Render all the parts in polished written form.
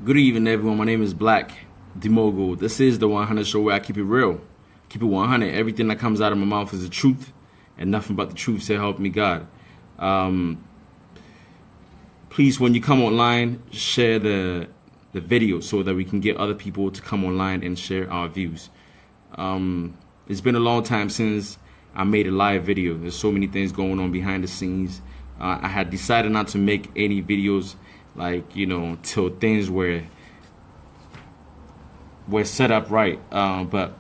Good evening, everyone. My name is Black Demogul. This is the 100 Show where I keep it real, keep it 100. Everything that comes out of my mouth is the truth, and nothing but the truth. So help me God. Please, when you come online, share the video so that we can get other people to come online and share our views. It's been a long time since I made a live video. There's so many things going on behind the scenes. I had decided not to make any videos till things were set up right. But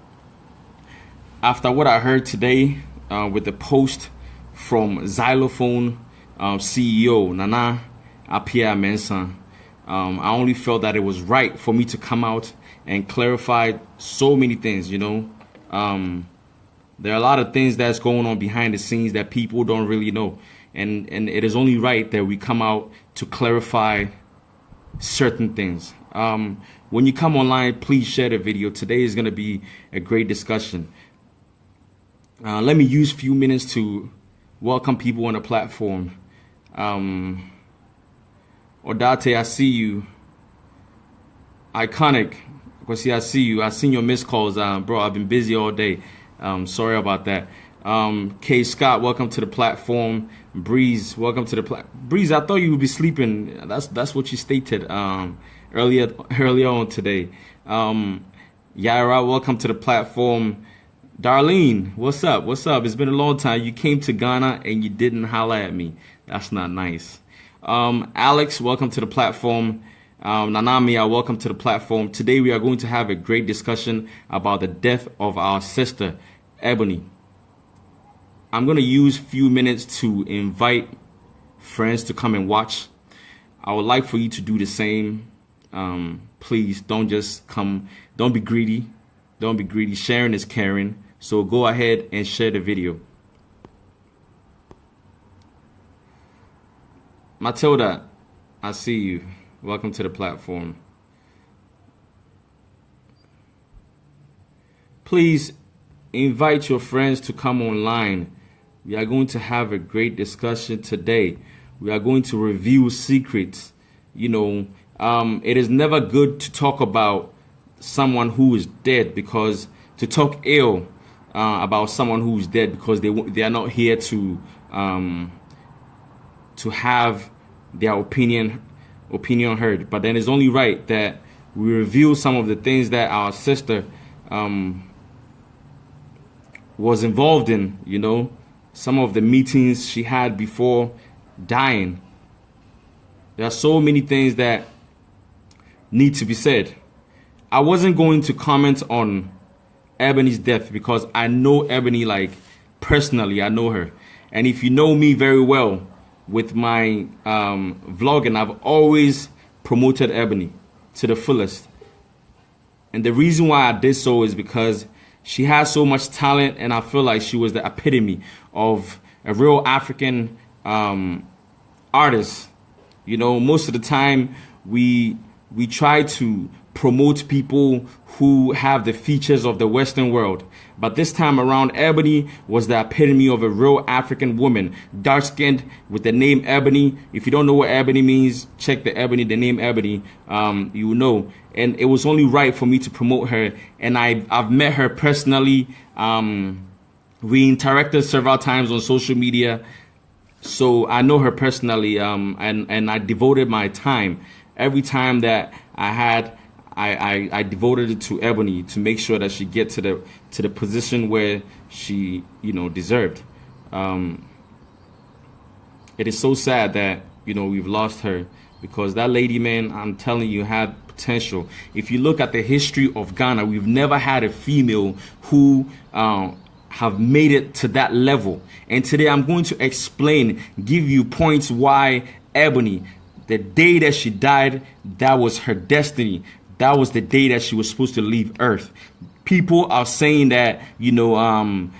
after what I heard today with the post from Zylofon CEO Nana Appiah Mensah, I only felt that it was right for me to come out and clarify so many things. There are a lot of things that's going on behind the scenes that people don't really know. And it is only right that we come out to clarify certain things. When you come online, please share the video. Today is going to be a great discussion. Let me use a few minutes to welcome people on the platform. Odate, I see you. Iconic, I see you. I seen your missed calls, bro. I've been busy all day. Sorry about that. K Scott, welcome to the platform. Breeze, welcome to the Breeze. I thought you would be sleeping. That's what you stated earlier on today. Yaira, welcome to the platform. Darlene, what's up? It's been a long time. You came to Ghana and you didn't holler at me. That's not nice. Alex, welcome to the platform. Nanamia, welcome to the platform. Today we are going to have a great discussion about the death of our sister, Ebony. I'm going to use a few minutes to invite friends to come and watch. I would like for you to do the same. Please don't just come. Don't be greedy. Don't be greedy. Sharing is caring. So go ahead and share the video. Matilda, I see you. Welcome to the platform. Please invite your friends to come online. We are going to have a great discussion today. We are going to review secrets. It is never good to talk about someone who is dead, because to talk ill about someone who is dead because they are not here to have their opinion heard. But then it's only right that we review some of the things that our sister was involved in, some of the meetings she had before dying. There are so many things that need to be said. I wasn't going to comment on Ebony's death because I know Ebony, personally. I know her. And if you know me very well with my vlogging, I've always promoted Ebony to the fullest. And the reason why I did so is because she has so much talent, and I feel like she was the epitome of a real African artist. Most of the time we try to promote people who have the features of the Western world. But this time around, Ebony was the epitome of a real African woman, dark-skinned, with the name Ebony. If you don't know what Ebony means, check the name Ebony. You will know. And it was only right for me to promote her. And I've met her personally. We interacted several times on social media. So I know her personally, and I devoted my time. Every time that I had, I devoted it to Ebony to make sure that she get to the position where she deserved. It is so sad that we've lost her, because that lady, man, I'm telling you, had potential. If you look at the history of Ghana, we've never had a female who have made it to that level. And today I'm going to explain, give you points why Ebony, the day that she died, that was her destiny. That was the day that she was supposed to leave Earth. People are saying that, the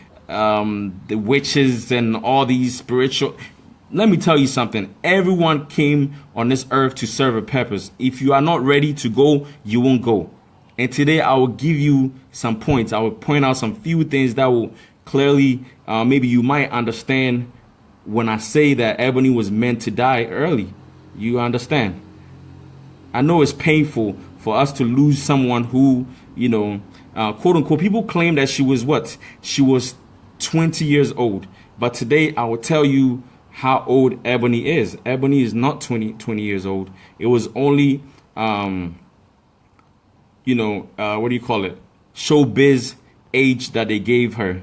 witches and all these spiritual... Let me tell you something. Everyone came on this earth to serve a purpose. If you are not ready to go, you won't go. And today I will give you some points. I will point out some few things that will clearly, maybe you might understand when I say that Ebony was meant to die early. You understand? I know it's painful for us to lose someone who, quote unquote, people claim that she was what? She was 20 years old. But today I will tell you how old Ebony is. Ebony is not 20 years old. It was only, what do you call it? Showbiz age that they gave her.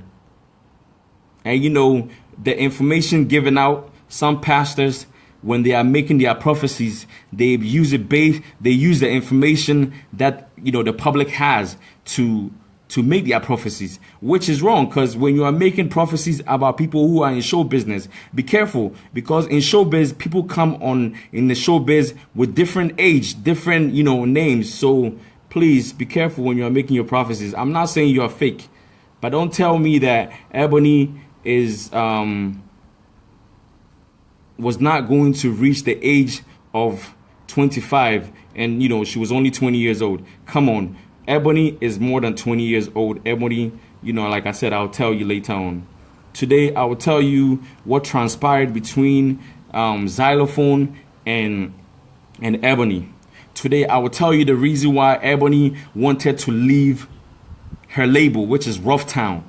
And the information given out, some pastors, when they are making their prophecies, they use the information that the public has to make their prophecies, which is wrong. Because when you are making prophecies about people who are in show business, be careful, because in showbiz, people come on in the showbiz with different age, different names. So please be careful when you are making your prophecies. I'm not saying you are fake, but don't tell me that Ebony is was not going to reach the age of 25 and she was only 20 years old. Come on, Ebony is more than 20 years old. Ebony, like I said, I'll tell you later on. Today I will tell you what transpired between Zylofon and Ebony. Today I will tell you the reason why Ebony wanted to leave her label, which is Rough Town.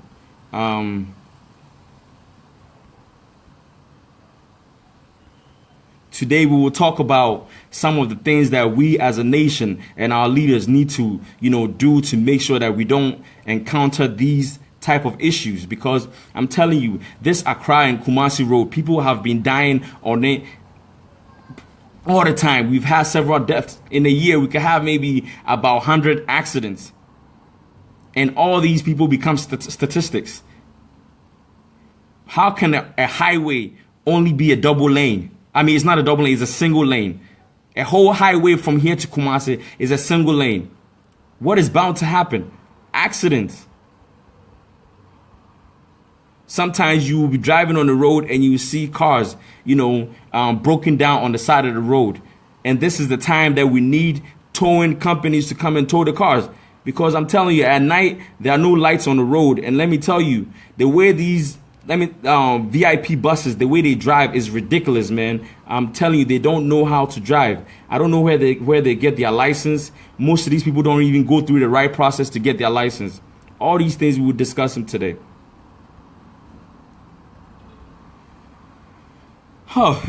Today we will talk about some of the things that we as a nation and our leaders need to, do to make sure that we don't encounter these type of issues. Because I'm telling you, this Accra and Kumasi road, people have been dying on it all the time. We've had several deaths in a year. We could have maybe about 100 accidents, and all these people become statistics. How can a highway only be a double lane? I mean, it's not a double lane, it's a single lane. A whole highway from here to Kumasi is a single lane. What is bound to happen? Accidents. Sometimes you will be driving on the road and you see cars, broken down on the side of the road. And this is the time that we need towing companies to come and tow the cars. Because I'm telling you, at night, there are no lights on the road. And let me tell you, the way these VIP buses, the way they drive is ridiculous, man. I'm telling you, they don't know how to drive. I don't know where they get their license. Most of these people don't even go through the right process to get their license. All these things we will discuss them today. Oh,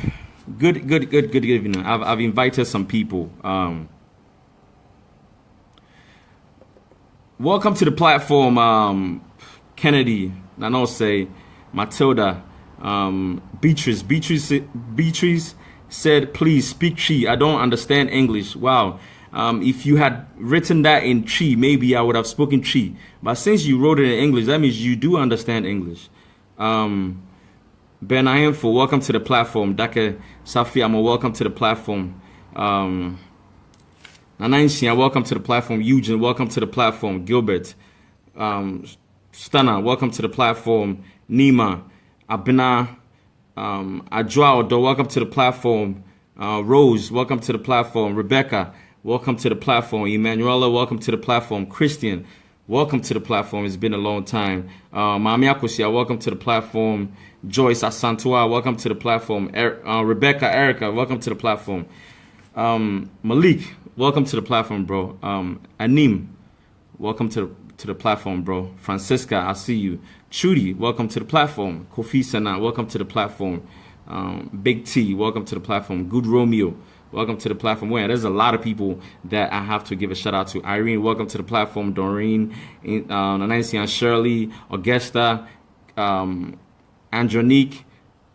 good evening. I've invited some people. Welcome to the platform, Kennedy, Nanose, Matilda, Beatrice said, please speak Chi. I don't understand English. Wow. If you had written that in Chi, maybe I would have spoken Chi. But since you wrote it in English, that means you do understand English. Ben Ayemfo, welcome to the platform. Dake Safiamo, welcome to the platform. Nanansia, welcome to the platform. Eugene, welcome to the platform. Gilbert, Stunner, welcome to the platform. Nima, Abina, Adjoa, welcome to the platform. Rose, welcome to the platform. Rebecca, welcome to the platform. Emanuela, welcome to the platform. Christian, welcome to the platform. It's been a long time. Mami Akosia, welcome to the platform. Joyce Asantua, welcome to the platform. Rebecca, Erica, welcome to the platform. Malik, welcome to the platform, bro. Anim, welcome to the platform, bro. Francisca, I see you. Trudy, welcome to the platform. Kofi Sana, welcome to the platform. Big T, welcome to the platform. Good Romeo, welcome to the platform. Well, there's a lot of people that I have to give a shout out to. Irene, welcome to the platform. Doreen, Nancy, Shirley, Augusta, Andronique,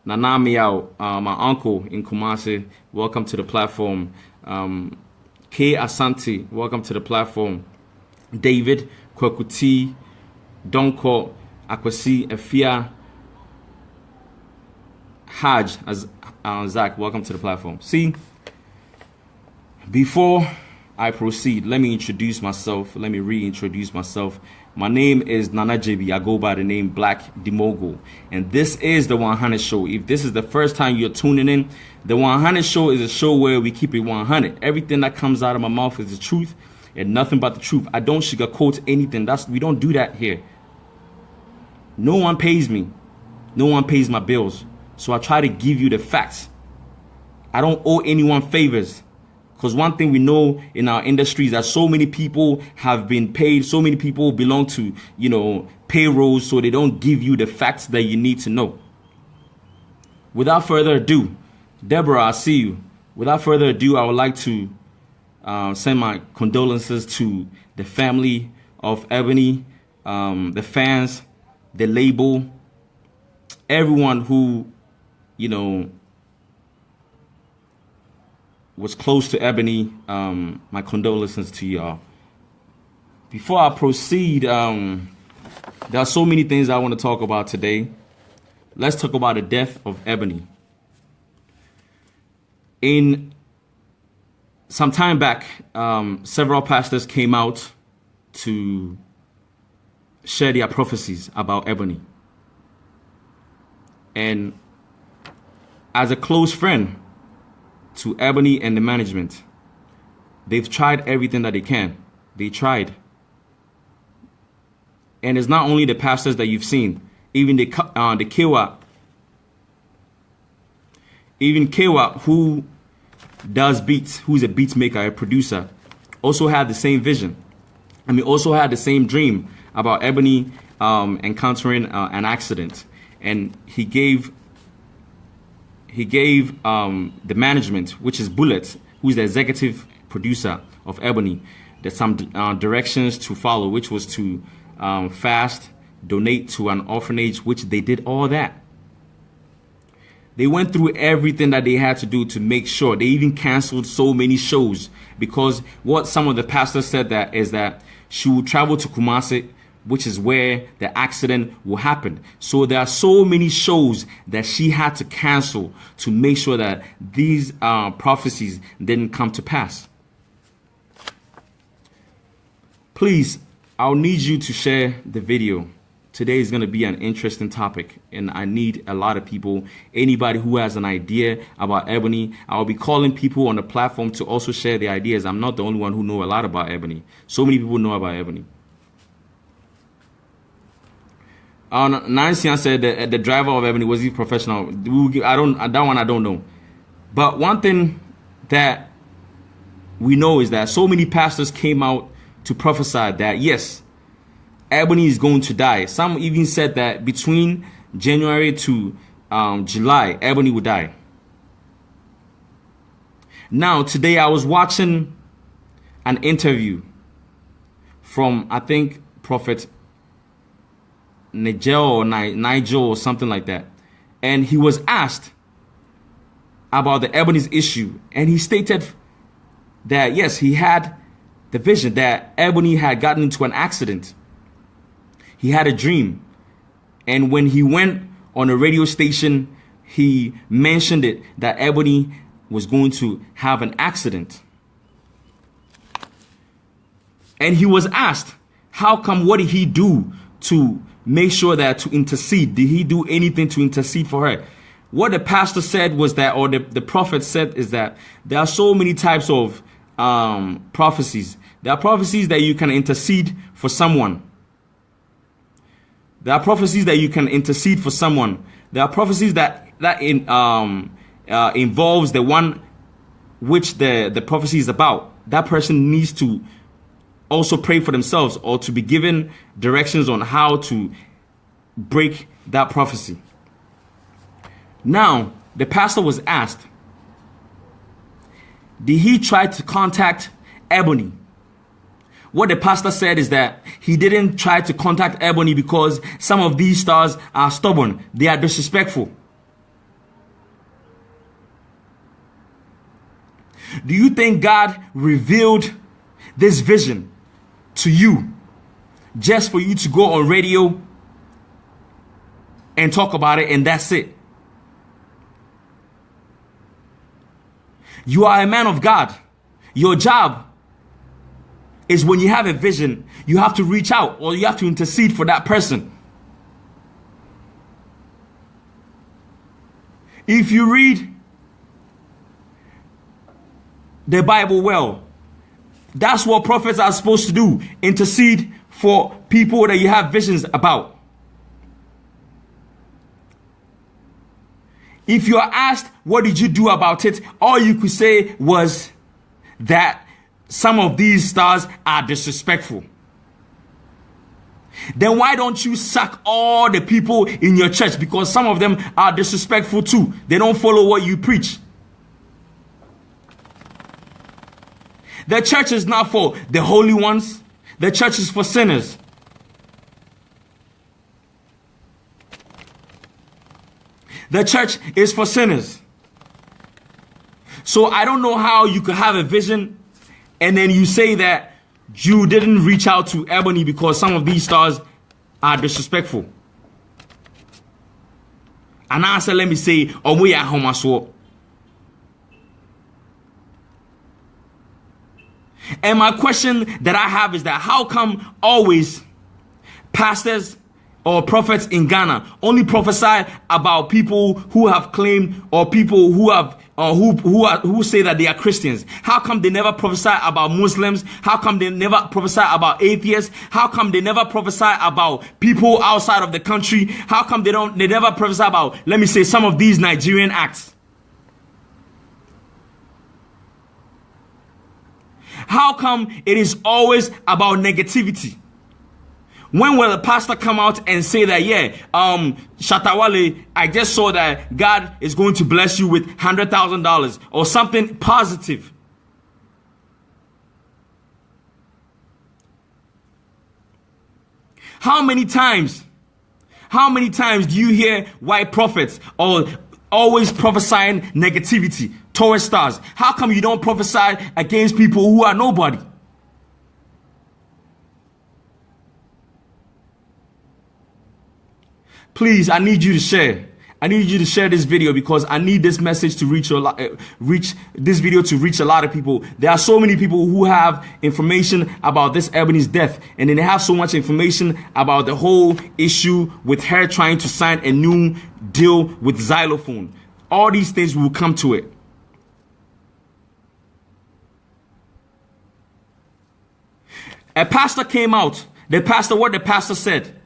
Nana Miao, my uncle in Kumasi, welcome to the platform. K Asante, welcome to the platform. David, Kwekuti, Donko, Akwasi, Efia, Haj, as Zach, welcome to the platform. See, before I proceed, let me introduce myself. Let me reintroduce myself. My name is Nana JB. I go by the name Black Demogul. And this is the 100 Show. If this is the first time you're tuning in, the 100 Show is a show where we keep it 100. Everything that comes out of my mouth is the truth and nothing but the truth. I don't sugarcoat anything. We don't do that here. No one pays me. No one pays my bills. So I try to give you the facts. I don't owe anyone favors. Because one thing we know in our industry is that so many people have been paid, so many people belong to, payrolls, so they don't give you the facts that you need to know. Without further ado, Deborah, I see you. Without further ado, I would like to send my condolences to the family of Ebony, the fans, the label, everyone who, was close to Ebony. My condolences to y'all. Before I proceed, there are so many things I want to talk about today. Let's talk about the death of Ebony. In some time back, several pastors came out to share their prophecies about Ebony. And as a close friend to Ebony and the management, they've tried everything that they can. They tried. And it's not only the pastors that you've seen, even the Kewa, who does beats, who's a beat maker, a producer, also had the same vision. Also had the same dream about Ebony encountering an accident. And he gave the management, which is Bullet, who's the executive producer of Ebony, there's some directions to follow, which was to fast, donate to an orphanage, which they did all that. They went through everything that they had to do to make sure. They even canceled so many shows because what some of the pastors said is that she would travel to Kumasi, which is where the accident will happen. So there are so many shows that she had to cancel to make sure that these prophecies didn't come to pass. Please, I'll need you to share the video. Today is going to be an interesting topic, and I need a lot of people. Anybody who has an idea about Ebony, I'll be calling people on the platform to also share their ideas. I'm not the only one who know a lot about Ebony. So many people know about Ebony. Nancy said that the driver of Ebony, was he professional? I don't know. But one thing that we know is that so many pastors came out to prophesy that yes, Ebony is going to die. Some even said that between January to July, Ebony would die. Now, today I was watching an interview from, I think, Prophet Nigel or something like that. And he was asked about the Ebony's issue. And he stated that, yes, he had the vision that Ebony had gotten into an accident. He had a dream. And when he went on a radio station, he mentioned it, that Ebony was going to have an accident. And he was asked, how come, what did he do to make sure that, to intercede? Did he do anything to intercede for her? What the pastor said was that, or the prophet said, is that there are so many types of prophecies. There are prophecies that you can intercede for someone. There are prophecies that you can intercede for someone. There are prophecies that involves the one which the prophecy is about. That person needs to also pray for themselves or to be given directions on how to break that prophecy. Now, the pastor was asked, did he try to contact Ebony? What the pastor said is that he didn't try to contact Ebony because some of these stars are stubborn. They are disrespectful. Do you think God revealed this vision to you just for you to go on radio and talk about it and that's it? You are a man of God. Your job is when you have a vision, you have to reach out or you have to intercede for that person. If you read the Bible well, that's what prophets are supposed to do. Intercede for people that you have visions about. If you are asked, what did you do about it? All you could say was that some of these stars are disrespectful, then why don't you sack all the people in your church? Because some of them are disrespectful too. They don't follow what you preach. The church is not for the holy ones. The church is for sinners. The church is for sinners. So I don't know how you could have a vision and then you say that you didn't reach out to Ebony because some of these stars are disrespectful. And I said, let me say, oh, we are homo. And my question that I have is that how come always pastors or prophets in Ghana only prophesy about people who have claimed, or people who have who say that they are Christians? How come they never prophesy about Muslims? How come they never prophesy about atheists? How come they never prophesy about people outside of the country? How come they never prophesy about, let me say, some of these Nigerian acts? How come it is always about negativity? When will the pastor come out and say that, yeah, Shatawale, I just saw that God is going to bless you with $100,000 or something positive? How many times do you hear white prophets or always prophesying negativity towards stars? How come you don't prophesy against people who are nobody? Please, I need you to share. I need you to share this video because I need this message to reach this video to reach a lot of people. There are so many people who have information about this Ebony's death, and then they have so much information about the whole issue with her trying to sign a new deal with Zylofon. All these things will come to it. A pastor came out. What the pastor said.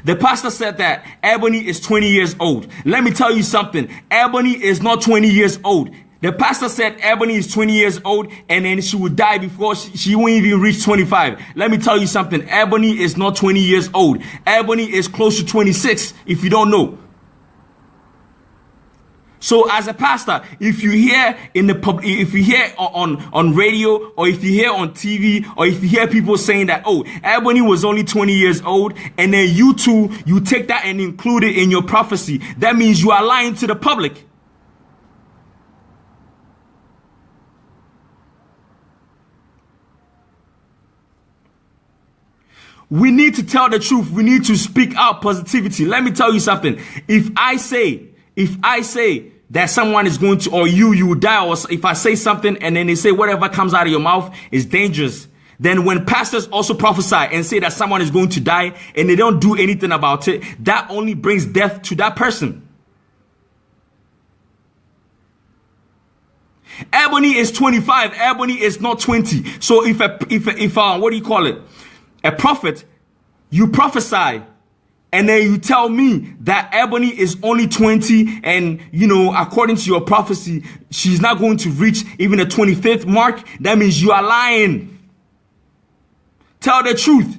The pastor said that Ebony is 20 years old. Let me tell you something. Ebony is not 20 years old. The pastor said Ebony is 20 years old and then she would die before she won't even reach 25. Let me tell you something. Ebony is not 20 years old. Ebony is close to 26 if you don't know. So as a pastor, if you hear if you hear on radio, or if you hear on TV, or if you hear people saying that, oh, Ebony was only 20 years old, and then you take that and include it in your prophecy, that means you are lying to the public. We need to tell the truth. We need to speak out positivity. Let me tell you something. If I say that someone is going to, or you will die, or if I say something and then they say whatever comes out of your mouth is dangerous, then when pastors also prophesy and say that someone is going to die and they don't do anything about it, that only brings death to that person. Ebony is 25. Ebony is not 20. So if what do you call it? A prophet, you prophesy, and then you tell me that Ebony is only 20 and, you know, according to your prophecy, she's not going to reach even the 25th mark. That means you are lying. Tell the truth.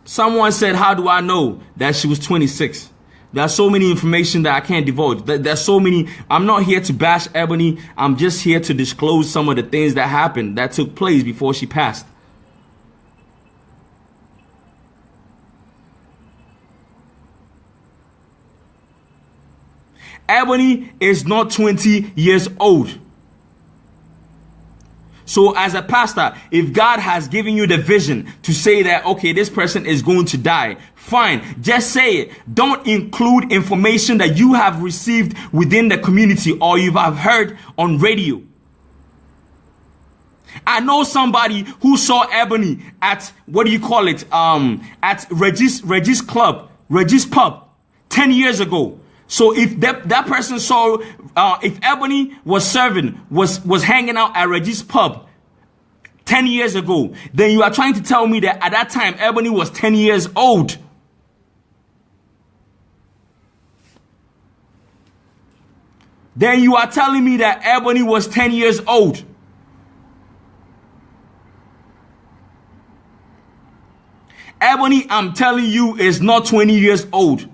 Someone said, how do I know that she was 26? There's so many information that I can't divulge. There's so many. I'm not here to bash Ebony. I'm just here to disclose some of the things that happened, that took place before she passed. Ebony is not 20 years old. So as a pastor, if God has given you the vision to say that, okay, this person is going to die, fine, just say it. Don't include information that you have received within the community or you have heard on radio. I know somebody who saw Ebony at, what do you call it, at Reggie's pub 10 years ago. So if that person saw, if Ebony was hanging out at Reggie's pub 10 years ago. Then you are trying to tell me that at that time, Ebony was 10 years old. Then you are telling me that Ebony was 10 years old. Ebony, I'm telling you, is not 20 years old.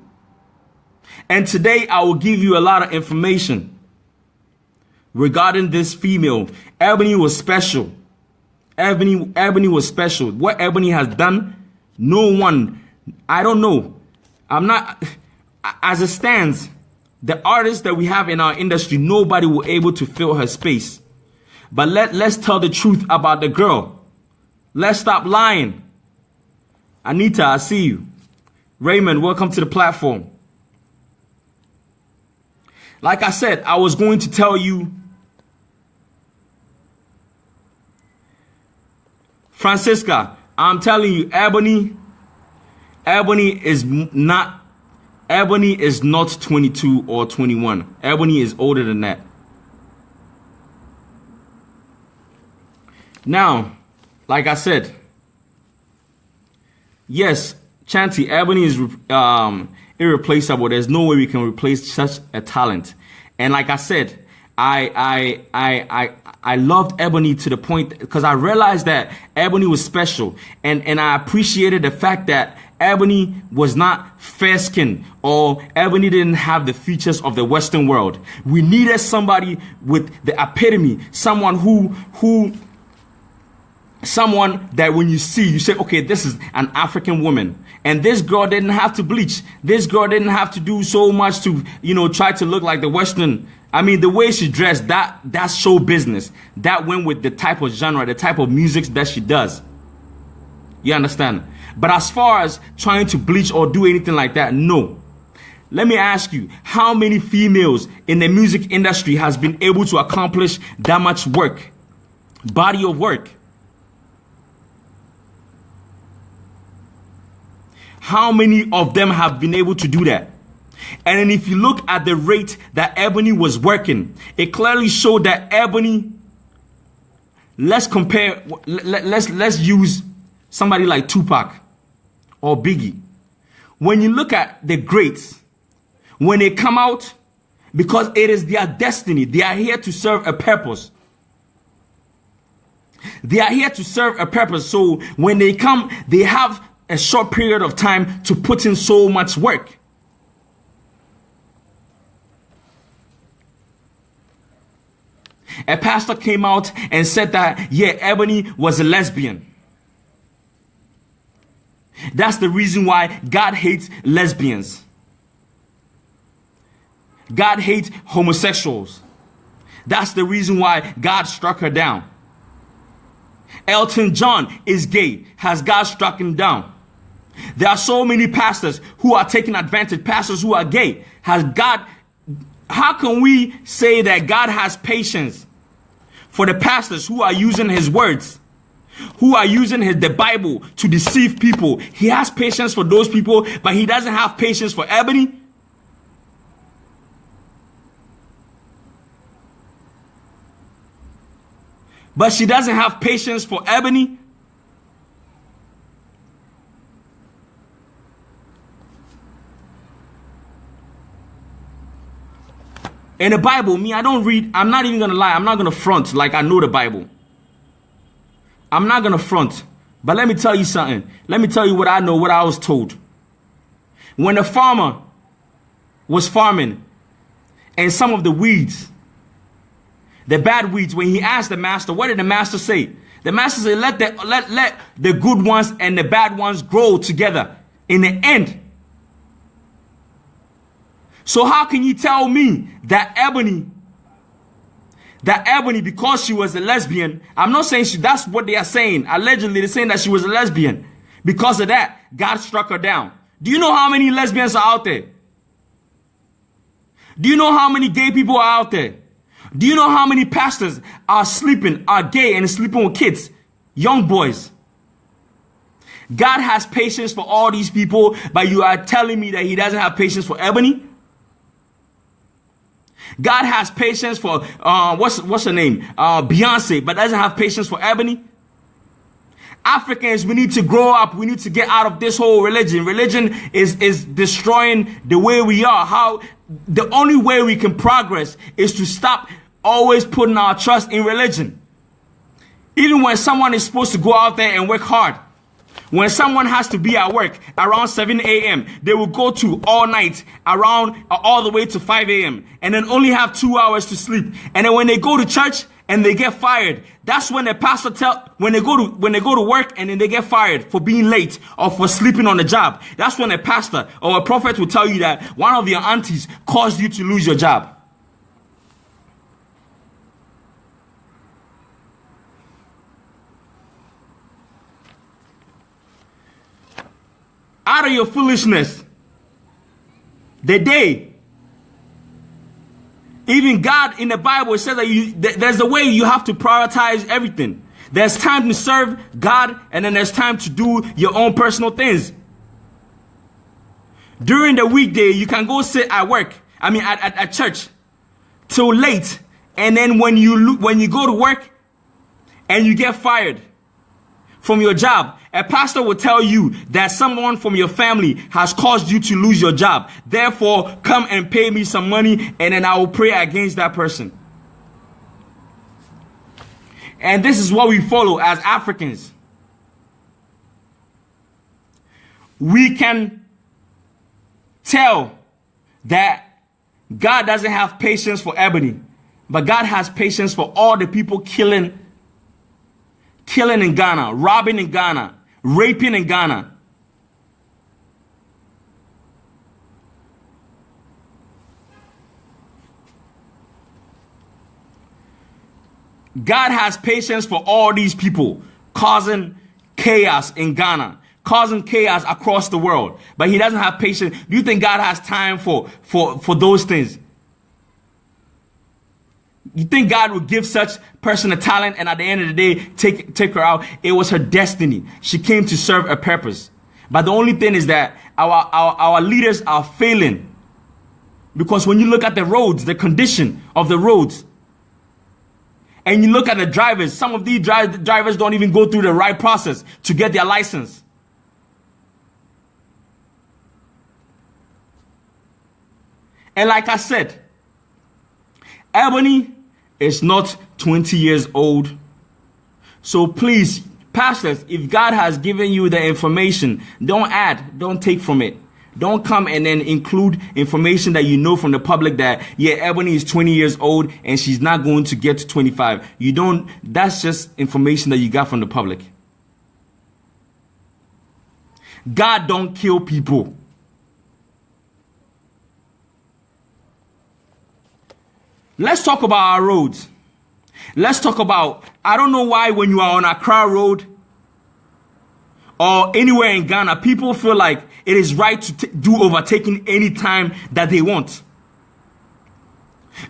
And today I will give you a lot of information regarding this female. Ebony was special. Ebony was special. What Ebony has done, no one, I don't know. I'm not, as it stands, the artists that we have in our industry, nobody will able to fill her space. But let's tell the truth about the girl. Let's stop lying. Anita, I see you. Raymond, welcome to the platform. Like I said, I was going to tell you. Francisca, I'm telling you, Ebony is not 22 or 21. Ebony is older than that. Now, like I said, yes, Chanty, Ebony is irreplaceable. There's no way we can replace such a talent. And like I said, I loved Ebony to the point because I realized that Ebony was special, and I appreciated the fact that Ebony was not fair-skinned, or Ebony didn't have the features of the Western world. We needed somebody with the epitome, someone someone that when you see, you say, okay, this is an African woman. And this girl didn't have to bleach. This girl didn't have to do so much to, try to look like the Western. I mean, the way she dressed, that's show business. That went with the type of genre, the type of music that she does. You understand? But as far as trying to bleach or do anything like that, no. Let me ask you, how many females in the music industry has been able to accomplish that much work? Body of work. How many of them have been able to do that? And then if you look at the rate that Ebony was working, it clearly showed that Ebony, let's use somebody like Tupac or Biggie. When you look at the greats, when they come out, because it is their destiny, they are here to serve a purpose. They are here to serve a purpose. So when they come, they have a short period of time to put in so much work. A pastor came out and said that, yeah, Ebony was a lesbian. That's the reason why God hates lesbians. God hates homosexuals. That's the reason why God struck her down. Elton John is gay. Has God struck him down? There are so many pastors who are taking advantage, pastors who are gay. How can we say that God has patience for the pastors who are using his words, who are using the Bible to deceive people? He has patience for those people, but he doesn't have patience for Ebony. But she doesn't have patience for Ebony. In the Bible, I don't read. I'm not even going to lie. I'm not going to front like I know the Bible. I'm not going to front. But let me tell you something. Let me tell you what I know, what I was told. When the farmer was farming and some of the weeds, the bad weeds, when he asked the master, what did the master say? The master said, let the good ones and the bad ones grow together in the end. So how can you tell me that Ebony, because she was a lesbian, I'm not saying that's what they are saying. Allegedly, they're saying that she was a lesbian. Because of that, God struck her down. Do you know how many lesbians are out there? Do you know how many gay people are out there? Do you know how many pastors are gay and sleeping with kids, young boys? God has patience for all these people, but you are telling me that he doesn't have patience for Ebony? God has patience for, what's her name? Beyonce, but doesn't have patience for Ebony? Africans, we need to grow up. We need to get out of this whole religion. Religion is destroying the way we are. How the only way we can progress is to stop always putting our trust in religion. Even when someone is supposed to go out there and work hard, when someone has to be at work around 7 a.m., they will go to all night around all the way to 5 a.m. and then only have 2 hours to sleep. And then when they go to church and they get fired, that's when the pastor when they go to work and then they get fired for being late or for sleeping on the job. That's when a pastor or a prophet will tell you that one of your aunties caused you to lose your job. Out of your foolishness, the day, even God in the Bible says that there's a way you have to prioritize everything. There's time to serve God, and then there's time to do your own personal things. During the weekday, you can go sit at work, at church, till late, and then when you go to work and you get fired from your job, a pastor will tell you that someone from your family has caused you to lose your job. Therefore, come and pay me some money, and then I will pray against that person. And this is what we follow as Africans. We can tell that God doesn't have patience for Ebony, but God has patience for all the people killing in Ghana, robbing in Ghana, raping in Ghana. God has patience for all these people causing chaos in Ghana, causing chaos across the world, but he doesn't have patience. Do you think God has time for those things? You think God would give such person a talent and at the end of the day take her out? It was her destiny. She came to serve a purpose. But the only thing is that our leaders are failing. Because when you look at the roads, the condition of the roads, and you look at the drivers, some of these drivers don't even go through the right process to get their license. And like I said, Ebony is not 20 years old. So please, pastors, if God has given you the information, don't add, don't take from it. Don't come and then include information that you know from the public that, yeah, Ebony is 20 years old and she's not going to get to 25. That's just information that you got from the public. God don't kill people. Let's talk about our roads. Let's talk about, I don't know why when you are on Accra Road or anywhere in Ghana, people feel like it is right to do overtaking any time that they want.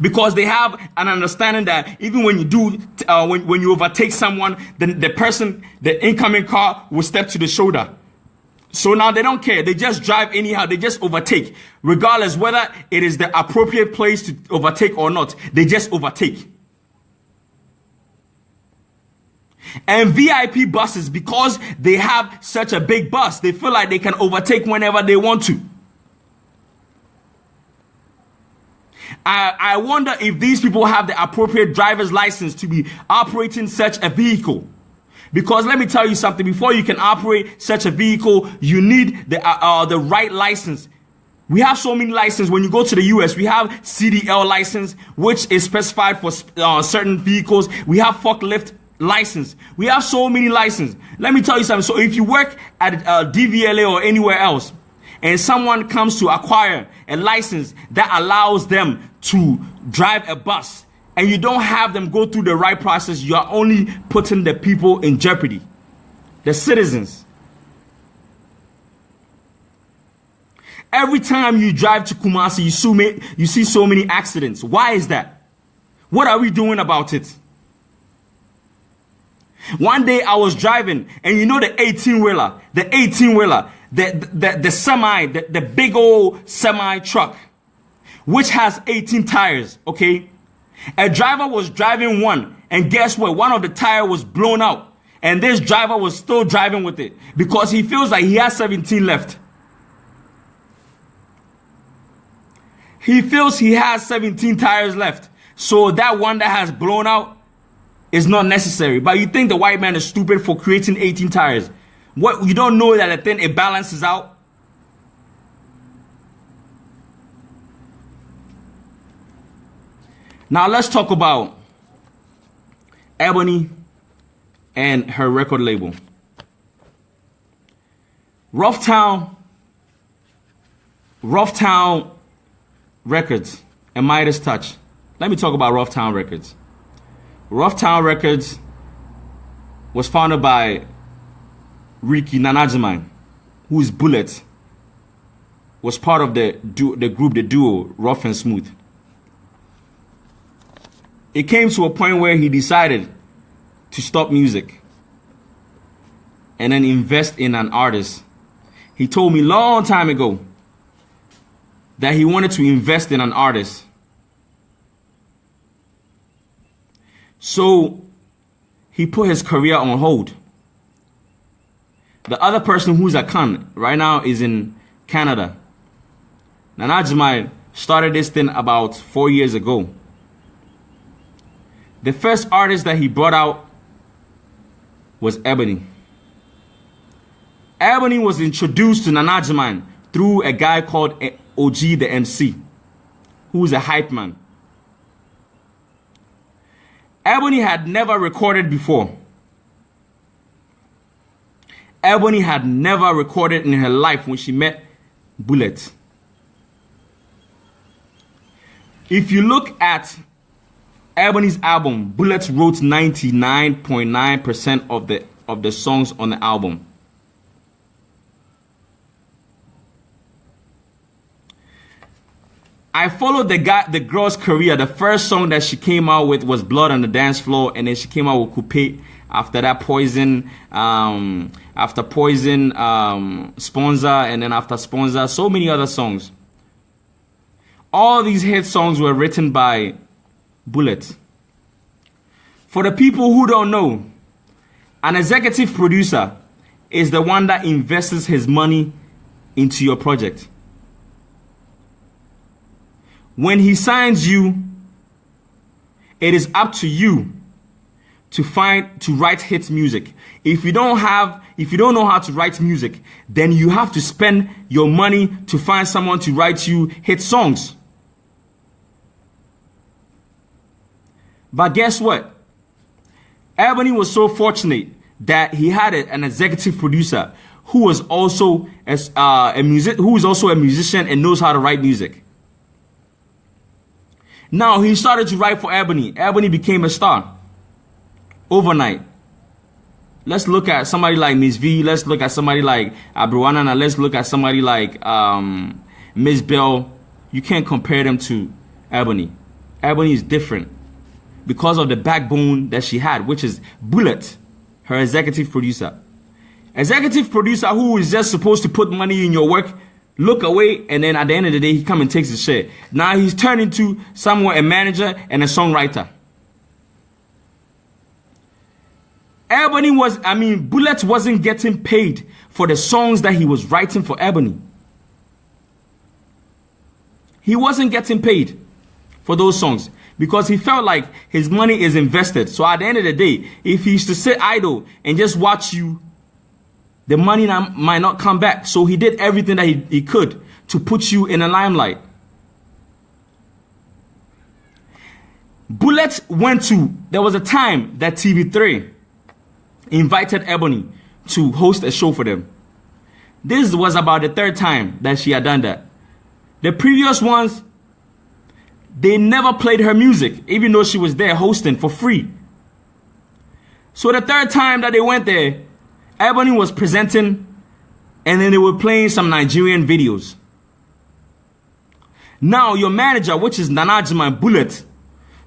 Because they have an understanding that even when you do, when you overtake someone, then the incoming car will step to the shoulder. So now they don't care. They just drive anyhow. They just overtake. Regardless whether it is the appropriate place to overtake or not, they just overtake. And VIP buses, because they have such a big bus, they feel like they can overtake whenever they want to. I wonder if these people have the appropriate driver's license to be operating such a vehicle. Because let me tell you something, before you can operate such a vehicle, you need the right license. We have so many licenses. When you go to the US, we have CDL license, which is specified for certain vehicles. We have forklift license. We have so many licenses. Let me tell you something. So if you work at DVLA or anywhere else, and someone comes to acquire a license that allows them to drive a bus, and you don't have them go through the right process, you are only putting the people in jeopardy, the citizens. Every time you drive to Kumasi, you see so many accidents. Why is that? What are we doing about it? One day I was driving, and you know the 18-wheeler, the semi, the big old semi truck, which has 18 tires, okay? A driver was driving one, and guess what? One of the tires was blown out. and this driver was still driving with it because he feels like he has 17 left. He feels he has 17 tires left. So that one that has blown out is not necessary. But you think the white man is stupid for creating 18 tires. What, you don't know that then it balances out? Now let's talk about Ebony and her record label. Rough Town Records and Midas Touch. Let me talk about Rough Town Records. Rough Town Records was founded by Ricky Nanajiman, who is Bullet, was part of the duo Rough and Smooth. It came to a point where he decided to stop music and then invest in an artist. He told me a long time ago that he wanted to invest in an artist. So he put his career on hold. The other person who's a Khan right now is in Canada. Nanajiman started this thing about 4 years ago. The first artist that he brought out was Ebony. Ebony was introduced to Nanajiman through a guy called OG the MC, who is a hype man. Ebony had never recorded before. Ebony had never recorded in her life when she met Bullet. If you look at Ebony's album, Bullet wrote 99.9% of the songs on the album. I followed the girl's career. The first song that she came out with was Blood on the Dance Floor, and then she came out with Coupe. After that, Poison. After Poison, Sponsor, and then after Sponsor, so many other songs. All these hit songs were written by Bullet. For the people who don't know, an executive producer is the one that invests his money into your project. When he signs you, it is up to you to write hit music. If you don't know how to write music, then you have to spend your money to find someone to write you hit songs. But guess what? Ebony was so fortunate that he had an executive producer who was also a musician and knows how to write music. Now he started to write for Ebony. Ebony became a star overnight. Let's look at somebody like Miss V. Let's look at somebody like Abruanana. Let's look at somebody like Miss Bell. You can't compare them to Ebony. Ebony is different because of the backbone that she had, which is Bullet, her executive producer. Executive producer who is just supposed to put money in your work, look away, and then at the end of the day, he come and takes his share. Now he's turned into somewhat a manager and a songwriter. Bullet wasn't getting paid for the songs that he was writing for Ebony. He wasn't getting paid for those songs because he felt like his money is invested. So at the end of the day, if he used to sit idle and just watch you, the money might not come back. So he did everything that he could to put you in the limelight. Bullet there was a time that TV3 invited Ebony to host a show for them. This was about the third time that she had done that. The previous ones, they never played her music, even though she was there hosting for free. So the third time that they went there, Ebony was presenting, and then they were playing some Nigerian videos. Now your manager, which is Nanajiman Bullet,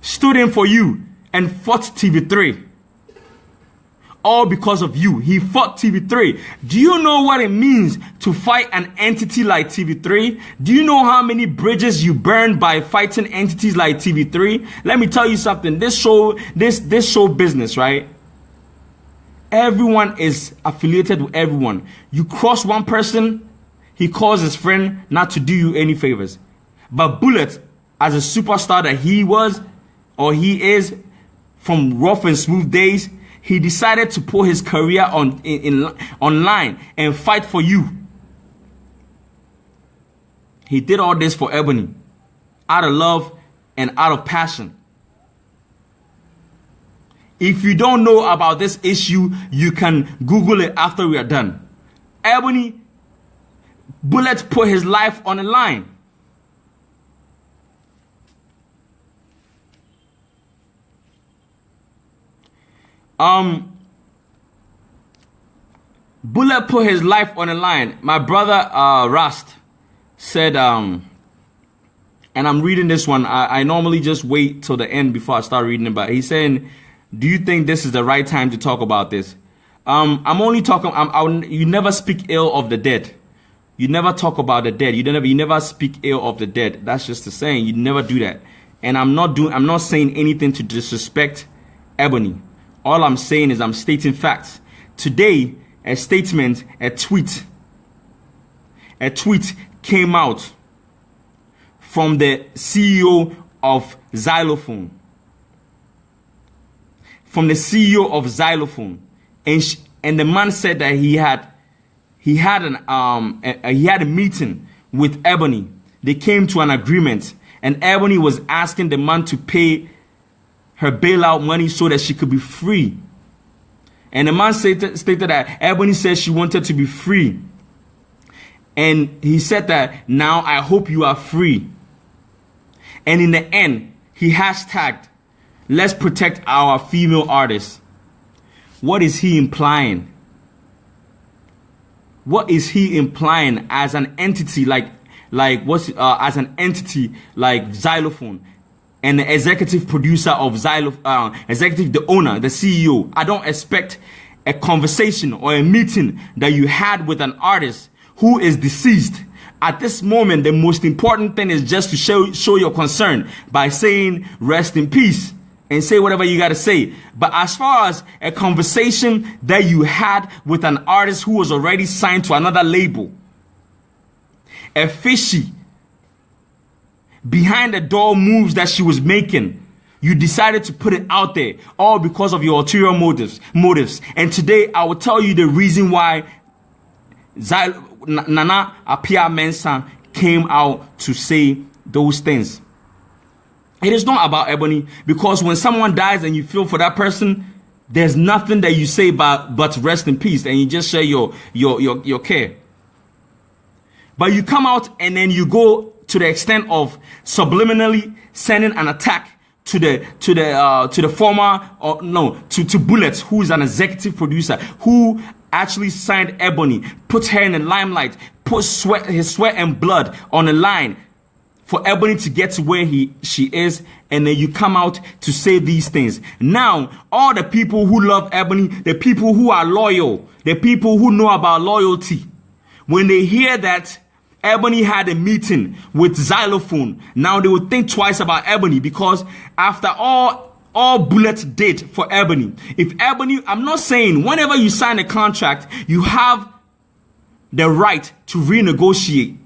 stood in for you and fought TV3. All because of you. He fought TV3. Do you know what it means to fight an entity like TV3? Do you know how many bridges you burn by fighting entities like TV3? Let me tell you something. This show business, right? Everyone is affiliated with everyone. You cross one person, he calls his friend not to do you any favors. But Bullet, as a superstar that he was, or he is, from rough and smooth days, he decided to put his career online and fight for you. He did all this for Ebony, out of love and out of passion. If you don't know about this issue, you can Google it after we are done. Ebony, Bullet put his life on the line. Bullet put his life on the line. My brother Rust said, and I'm reading this one. I normally just wait till the end before I start reading it, but he's saying, do you think this is the right time to talk about this? I'm only talking, you never speak ill of the dead. You never talk about the dead. You never speak ill of the dead. That's just the saying. You never do that. And I'm not saying anything to disrespect Ebony. All I'm saying is I'm stating facts. Today, a tweet came out from the CEO of Zylofon. From the CEO of Zylofon, and the man said that he had a meeting with Ebony. They came to an agreement, and Ebony was asking the man to pay her bailout money so that she could be free. And the man stated that Ebony said she wanted to be free. And he said that, now I hope you are free. And in the end, he hashtagged, let's protect our female artists. What is he implying? What is he implying as an entity as an entity like Zylofon and the executive producer of Zylofon, the owner, the CEO? I don't expect a conversation or a meeting that you had with an artist who is deceased. At this moment, the most important thing is just to show your concern by saying rest in peace and say whatever you got to say. But as far as a conversation that you had with an artist who was already signed to another label, a fishy behind the door moves that she was making, you decided to put it out there, all because of your ulterior motives. And today I will tell you the reason why Nana Appiah Mensah came out to say those things. It is not about Ebony, because when someone dies and you feel for that person, there's nothing that you say but rest in peace, and you just share your care. But you come out and then you go to the extent of subliminally sending an attack to the former, or no, to Bullet, who is an executive producer who actually signed Ebony, put her in the limelight, put his sweat and blood on the line for Ebony to get to where she is, and then you come out to say these things. Now, all the people who love Ebony, the people who are loyal, the people who know about loyalty, when they hear that Ebony had a meeting with Zylofon, now they would think twice about Ebony, because after all Bullet did for Ebony, if Ebony, I'm not saying whenever you sign a contract, you have the right to renegotiate.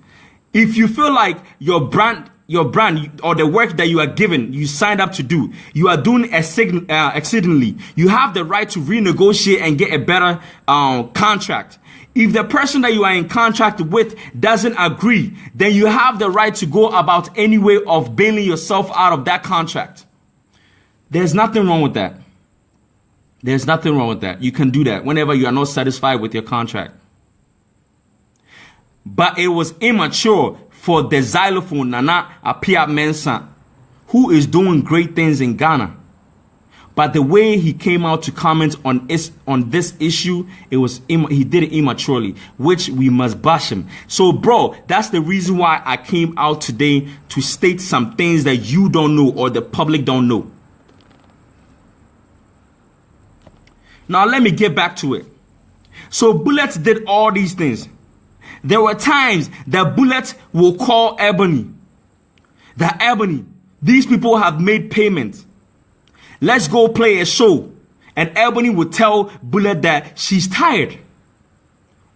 If you feel like your brand or the work that you are given, you signed up to do, you are doing exceedingly, you have the right to renegotiate and get a better contract. If the person that you are in contract with doesn't agree, then you have the right to go about any way of bailing yourself out of that contract. There's nothing wrong with that. There's nothing wrong with that. You can do that whenever you are not satisfied with your contract. But it was immature for the Zylofon Nana Appiah Mensah, who is doing great things in Ghana. But the way he came out to comment on this issue, he did it immaturely, which we must bash him. So, bro, that's the reason why I came out today to state some things that you don't know or the public don't know. Now, let me get back to it. So, Bullet did all these things. There were times that Bullet will call Ebony. That Ebony, these people have made payments. Let's go play a show. And Ebony would tell Bullet that she's tired.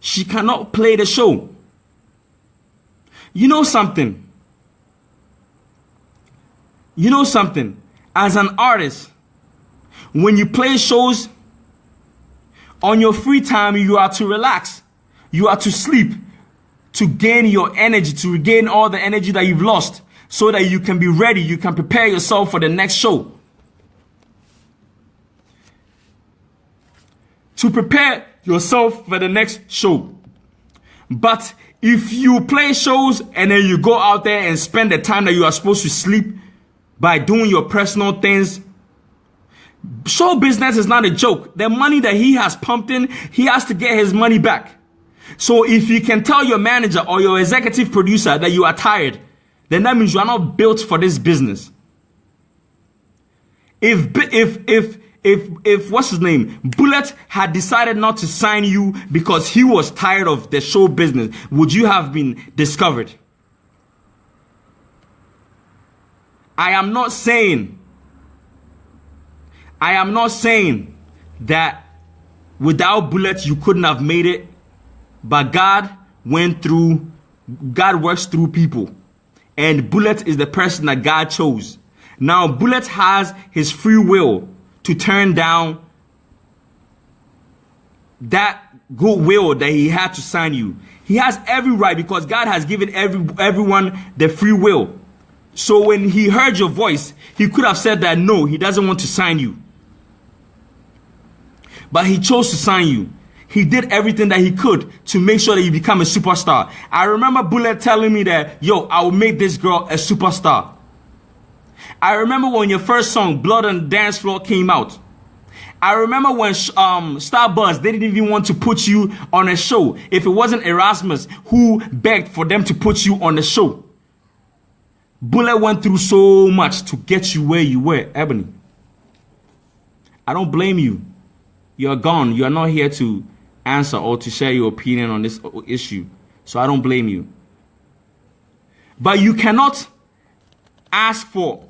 She cannot play the show. You know something? You know something? As an artist, when you play shows, on your free time, you are to relax. You are to sleep, to gain your energy, to regain all the energy that you've lost, so that you can be ready, you can prepare yourself for the next show. To prepare yourself for the next show. But if you play shows and then you go out there and spend the time that you are supposed to sleep by doing your personal things, show business is not a joke. The money that he has pumped in, he has to get his money back. So if you can tell your manager or your executive producer that you are tired, then that means you are not built for this business. If what's his name, Bullet had decided not to sign you because he was tired of the show business, would you have been discovered? I am not saying that without Bullet you couldn't have made it, but God works through people. And Bullet is the person that God chose. Now Bullet has his free will to turn down that goodwill that he had to sign you. He has every right because God has given everyone the free will. So when he heard your voice, he could have said that no, he doesn't want to sign you. But he chose to sign you. He did everything that he could to make sure that you become a superstar. I remember Bullet telling me that, yo, I will make this girl a superstar. I remember when your first song, Blood on the Dance Floor, came out. I remember when Starbuzz, they didn't even want to put you on a show. If it wasn't Erasmus who begged for them to put you on the show. Bullet went through so much to get you where you were, Ebony. I don't blame you. You're gone. You are not here to answer or to share your opinion on this issue. So I don't blame you. But you cannot ask for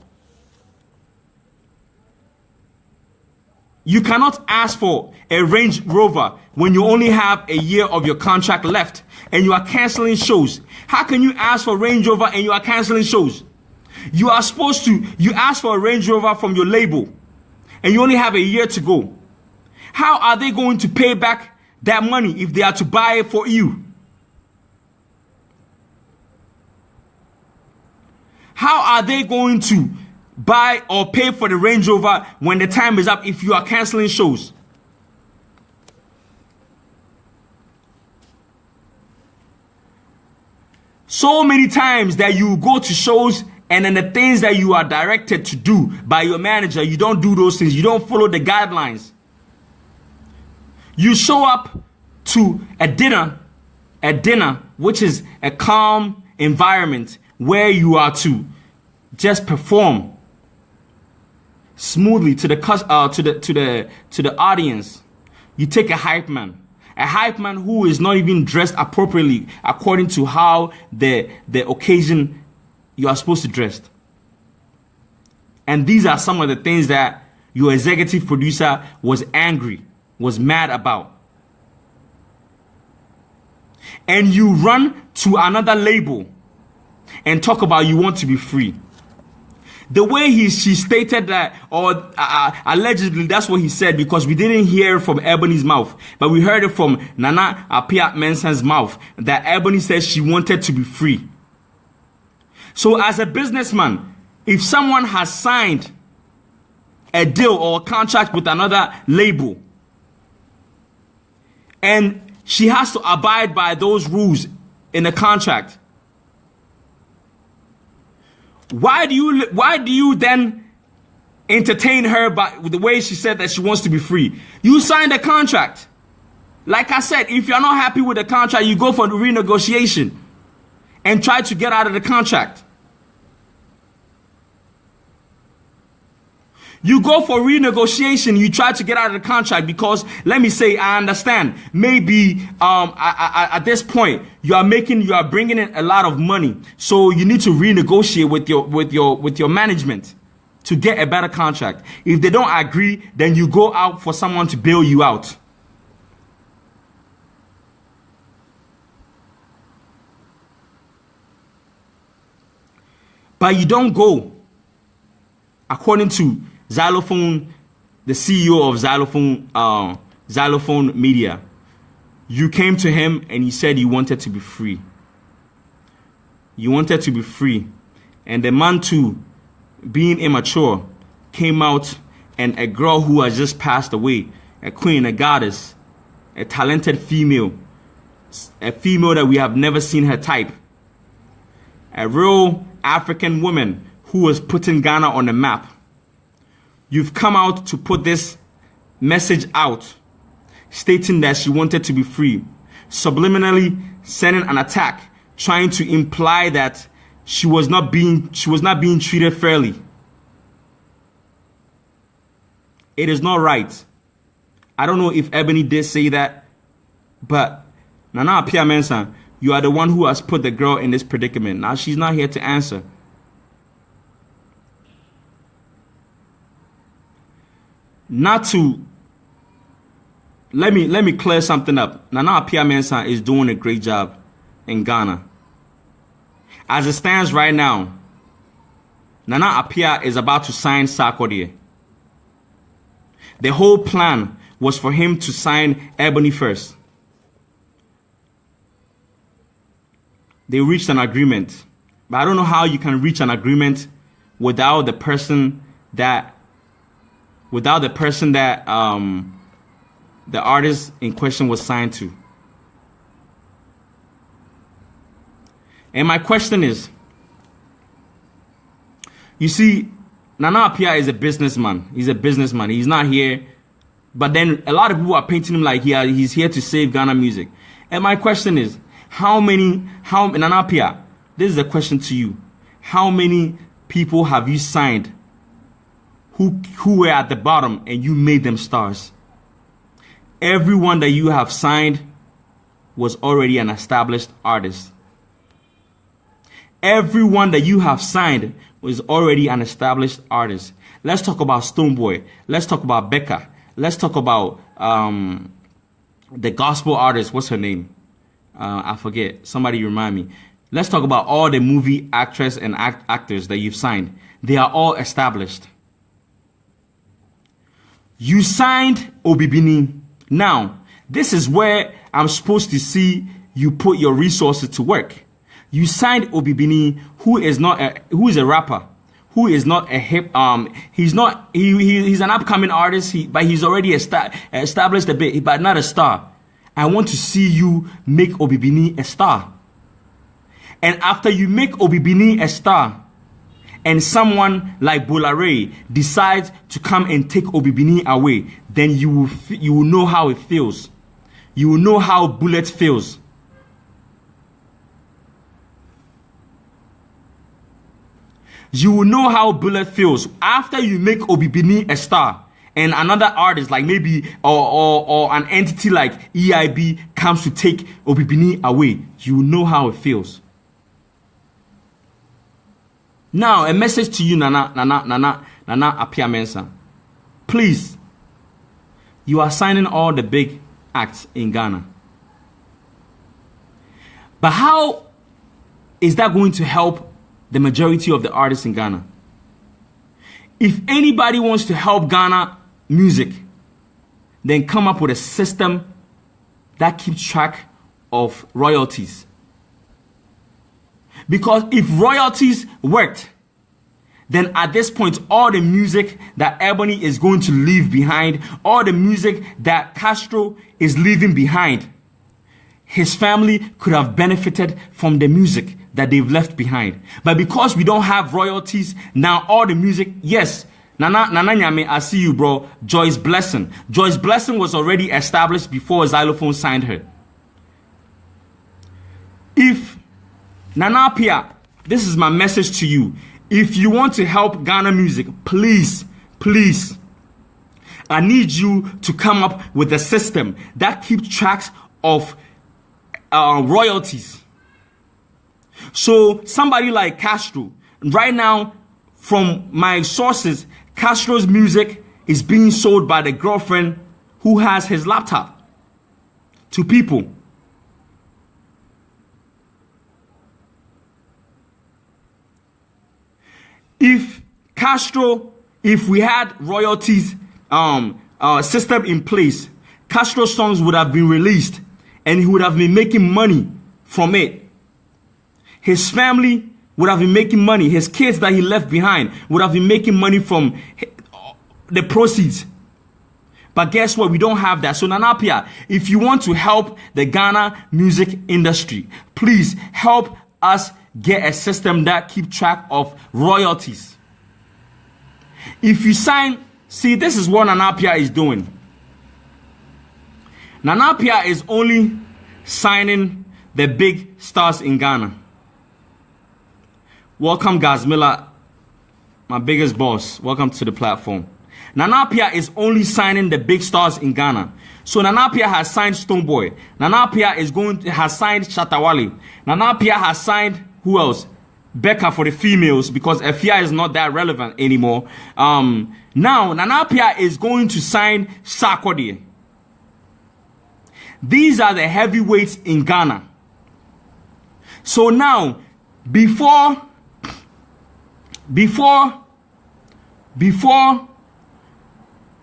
a Range Rover when you only have a year of your contract left and you are canceling shows. How can you ask for a Range Rover and you are canceling shows? You ask for a Range Rover from your label and you only have a year to go. How are they going to pay back that money if they are to buy it for you? How are they going to buy or pay for the Range Rover when the time is up if you are canceling shows? So many times that you go to shows and then the things that you are directed to do by your manager, you don't do those things. You don't follow the guidelines. You show up to a dinner which is a calm environment where you are to just perform smoothly to the audience. You take a hype man who is not even dressed appropriately according to how the occasion you are supposed to dress. And these are some of the things that your executive producer was mad about. And you run to another label and talk about you want to be free. The way she stated that, or allegedly that's what he said, because we didn't hear it from Ebony's mouth, but we heard it from Nana Appiah Mensah's mouth, that Ebony said she wanted to be free. So as a businessman, if someone has signed a deal or a contract with another label, and she has to abide by those rules in the contract, why do you then entertain her by the way she said that she wants to be free? You signed a contract. Like I said, if you're not happy with the contract, you go for the renegotiation and try to get out of the contract. You go for renegotiation, you try to get out of the contract because, let me say, I understand, maybe at this point you are bringing in a lot of money, so you need to renegotiate with your management. to get a better contract. If they don't agree, then you go out for someone to bail you out. But you don't go. According to Zylofon, the CEO of Zylofon Media, you came to him and he said you wanted to be free. You wanted to be free. And the man too, being immature, came out, and a girl who has just passed away, a queen, a goddess, a talented female, a female that we have never seen her type, a real African woman who was putting Ghana on the map. You've come out to put this message out, stating that she wanted to be free, subliminally sending an attack, trying to imply that she was not being treated fairly. It is not right. I don't know if Ebony did say that, but Nana Appiah Mensah, you are the one who has put the girl in this predicament. Now she's not here to answer. Not to let me clear something up. Nana Appiah Mensah is doing a great job in Ghana. As it stands right now, Nana Appiah is about to sign Sarkodie. The whole plan was for him to sign Ebony first. They reached an agreement. But I don't know how you can reach an agreement without the person that the artist in question was signed to. And my question is, you see, Nana Appiah is a businessman. He's a businessman. He's not here. But then a lot of people are painting him like he's here to save Ghana music. And my question is, Nana Appiah, this is a question to you. How many people have you signed who were at the bottom and you made them stars? Everyone that you have signed was already an established artist. Everyone that you have signed was already an established artist. Let's talk about Stonebwoy. Let's talk about Becca. Let's talk about the gospel artist. What's her name? I forget. Somebody remind me. Let's talk about all the movie actress and actors that you've signed. They are all established. You signed Obibini. Now, this is where I'm supposed to see you put your resources to work. You signed Obibini, who is a rapper, who is not a hip he's an upcoming artist, but he's already established a bit, but not a star. I want to see you make Obibini a star. And after you make Obibini a star, and someone like Bolare decides to come and take Obibini away, then you will know how it feels. You will know how Bullet feels. You will know how Bullet feels after you make Obibini a star, and another artist like maybe or an entity like EIB comes to take Obibini away. You will know how it feels. Now, a message to you, Nana Appiah Mensah. Please, you are signing all the big acts in Ghana. But how is that going to help the majority of the artists in Ghana? If anybody wants to help Ghana music, then come up with a system that keeps track of royalties. Because if royalties worked, then at this point, all the music that Ebony is going to leave behind, all the music that Castro is leaving behind, his family could have benefited from the music that they've left behind. But because we don't have royalties, now all the music, yes, Nana Nyame, I see you, bro. Joyce Blessing. Joyce Blessing was already established before Zylofon signed her. If Nana Appiah, this is my message to you. If you want to help Ghana music, please, I need you to come up with a system that keeps tracks of royalties. So somebody like Castro, right now, from my sources, Castro's music is being sold by the girlfriend who has his laptop to people. If we had royalties system in place, Castro's songs would have been released and he would have been making money from it. His family would have been making money. His kids that he left behind would have been making money from the proceeds. But guess what? We don't have that. So Nana Appiah, if you want to help the Ghana music industry, please help us get a system that keep track of royalties. If you sign, see, this is what Nana Appiah is doing. Nana Appiah is only signing the big stars in Ghana. Welcome, Gazmilla, my biggest boss. Welcome to the platform. Nana Appiah is only signing the big stars in Ghana. So Nana Appiah has signed Stonebwoy. Nana Appiah has signed Shatawale. Nana Appiah has signed who else? Becca for the females, because Efia is not that relevant anymore. Now Nana Appiah is going to sign Sarkodie. These are the heavyweights in Ghana. So now, before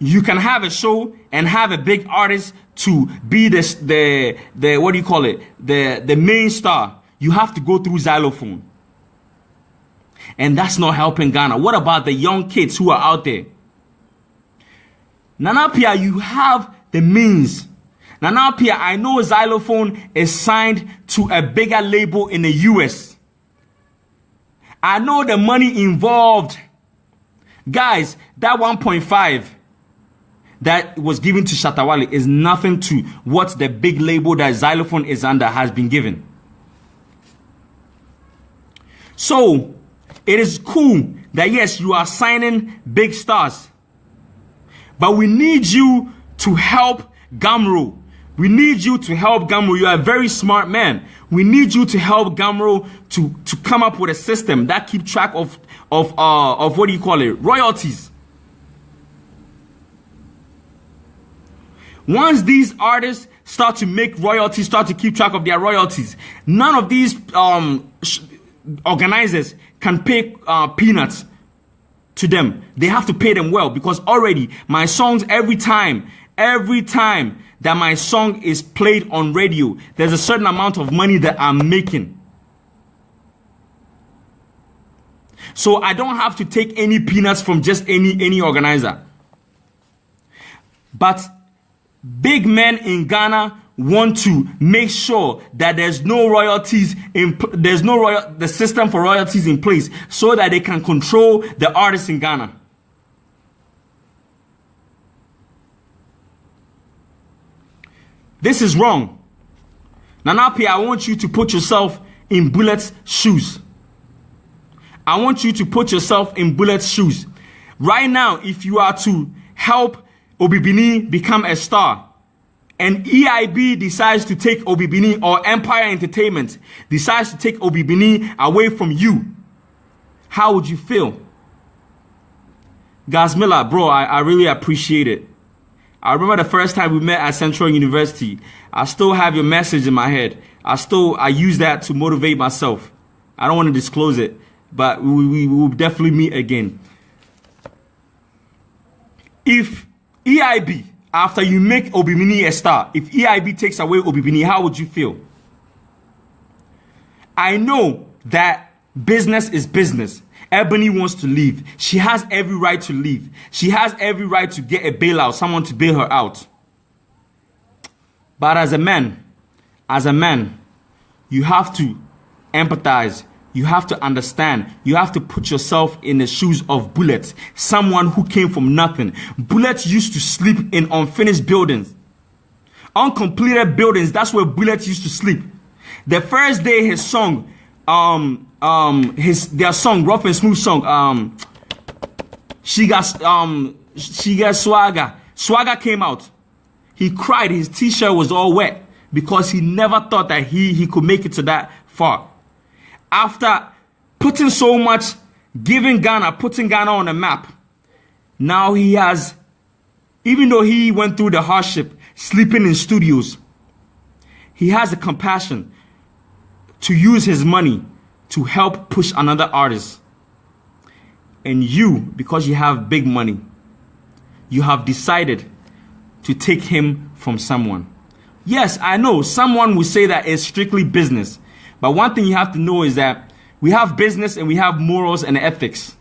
you can have a show and have a big artist to be the what do you call it? The main star, you have to go through Zylofon. And that's not helping Ghana. What about the young kids who are out there? Nana Appiah, you have the means. Nana Appiah, I know Zylofon is signed to a bigger label in the US. I know the money involved. Guys, that 1.5 that was given to Shatawale is nothing to what the big label that Zylofon is under has been given. So, it is cool that yes, you are signing big stars. But we need you to help Gamro. We need you to help Gamro. You are a very smart man. We need you to help Gamro to come up with a system that keep track of what do you call it? Royalties. Once these artists start to make royalties, start to keep track of their royalties, none of these organizers can pay peanuts to them. They have to pay them well, because already my songs, every time that my song is played on radio, there's a certain amount of money that I'm making. So I don't have to take any peanuts from just any organizer. But big men in Ghana want to make sure that there's no royalties the system for royalties in place, so that they can control the artists in Ghana. This is wrong. Nana Appiah, I want you to put yourself in Bullet's shoes. I want you to put yourself in Bullet's shoes. Right now, if you are to help Obibini become a star, and EIB decides to take Obibini, or Empire Entertainment decides to take Obibini away from you, how would you feel? Gazmilla, bro, I really appreciate it. I remember the first time we met at Central University. I still have your message in my head. I use that to motivate myself. I don't want to disclose it, but we will definitely meet again. If EIB, after you make Obibini a star, if EIB takes away Obibini, how would you feel? I know that business is business. Ebony wants to leave. She has every right to leave. She has every right to get a bailout, someone to bail her out. But as a man, you have to empathize. You have to understand. You have to put yourself in the shoes of Bullet, someone who came from nothing. Bullet used to sleep in unfinished buildings, uncompleted buildings. That's where Bullet used to sleep. The first day his song, their song, Rough and Smooth song, she got Swagger came out. He cried. His t-shirt was all wet because he never thought that he could make it to that far. After putting so much giving Ghana, putting Ghana on a map. Now he has, even though he went through the hardship, sleeping in studios, he has the compassion to use his money to help push another artist. And you, because you have big money, you have decided to take him from someone. Yes, I know someone will say that it's strictly business. But one thing you have to know is that we have business and we have morals and ethics.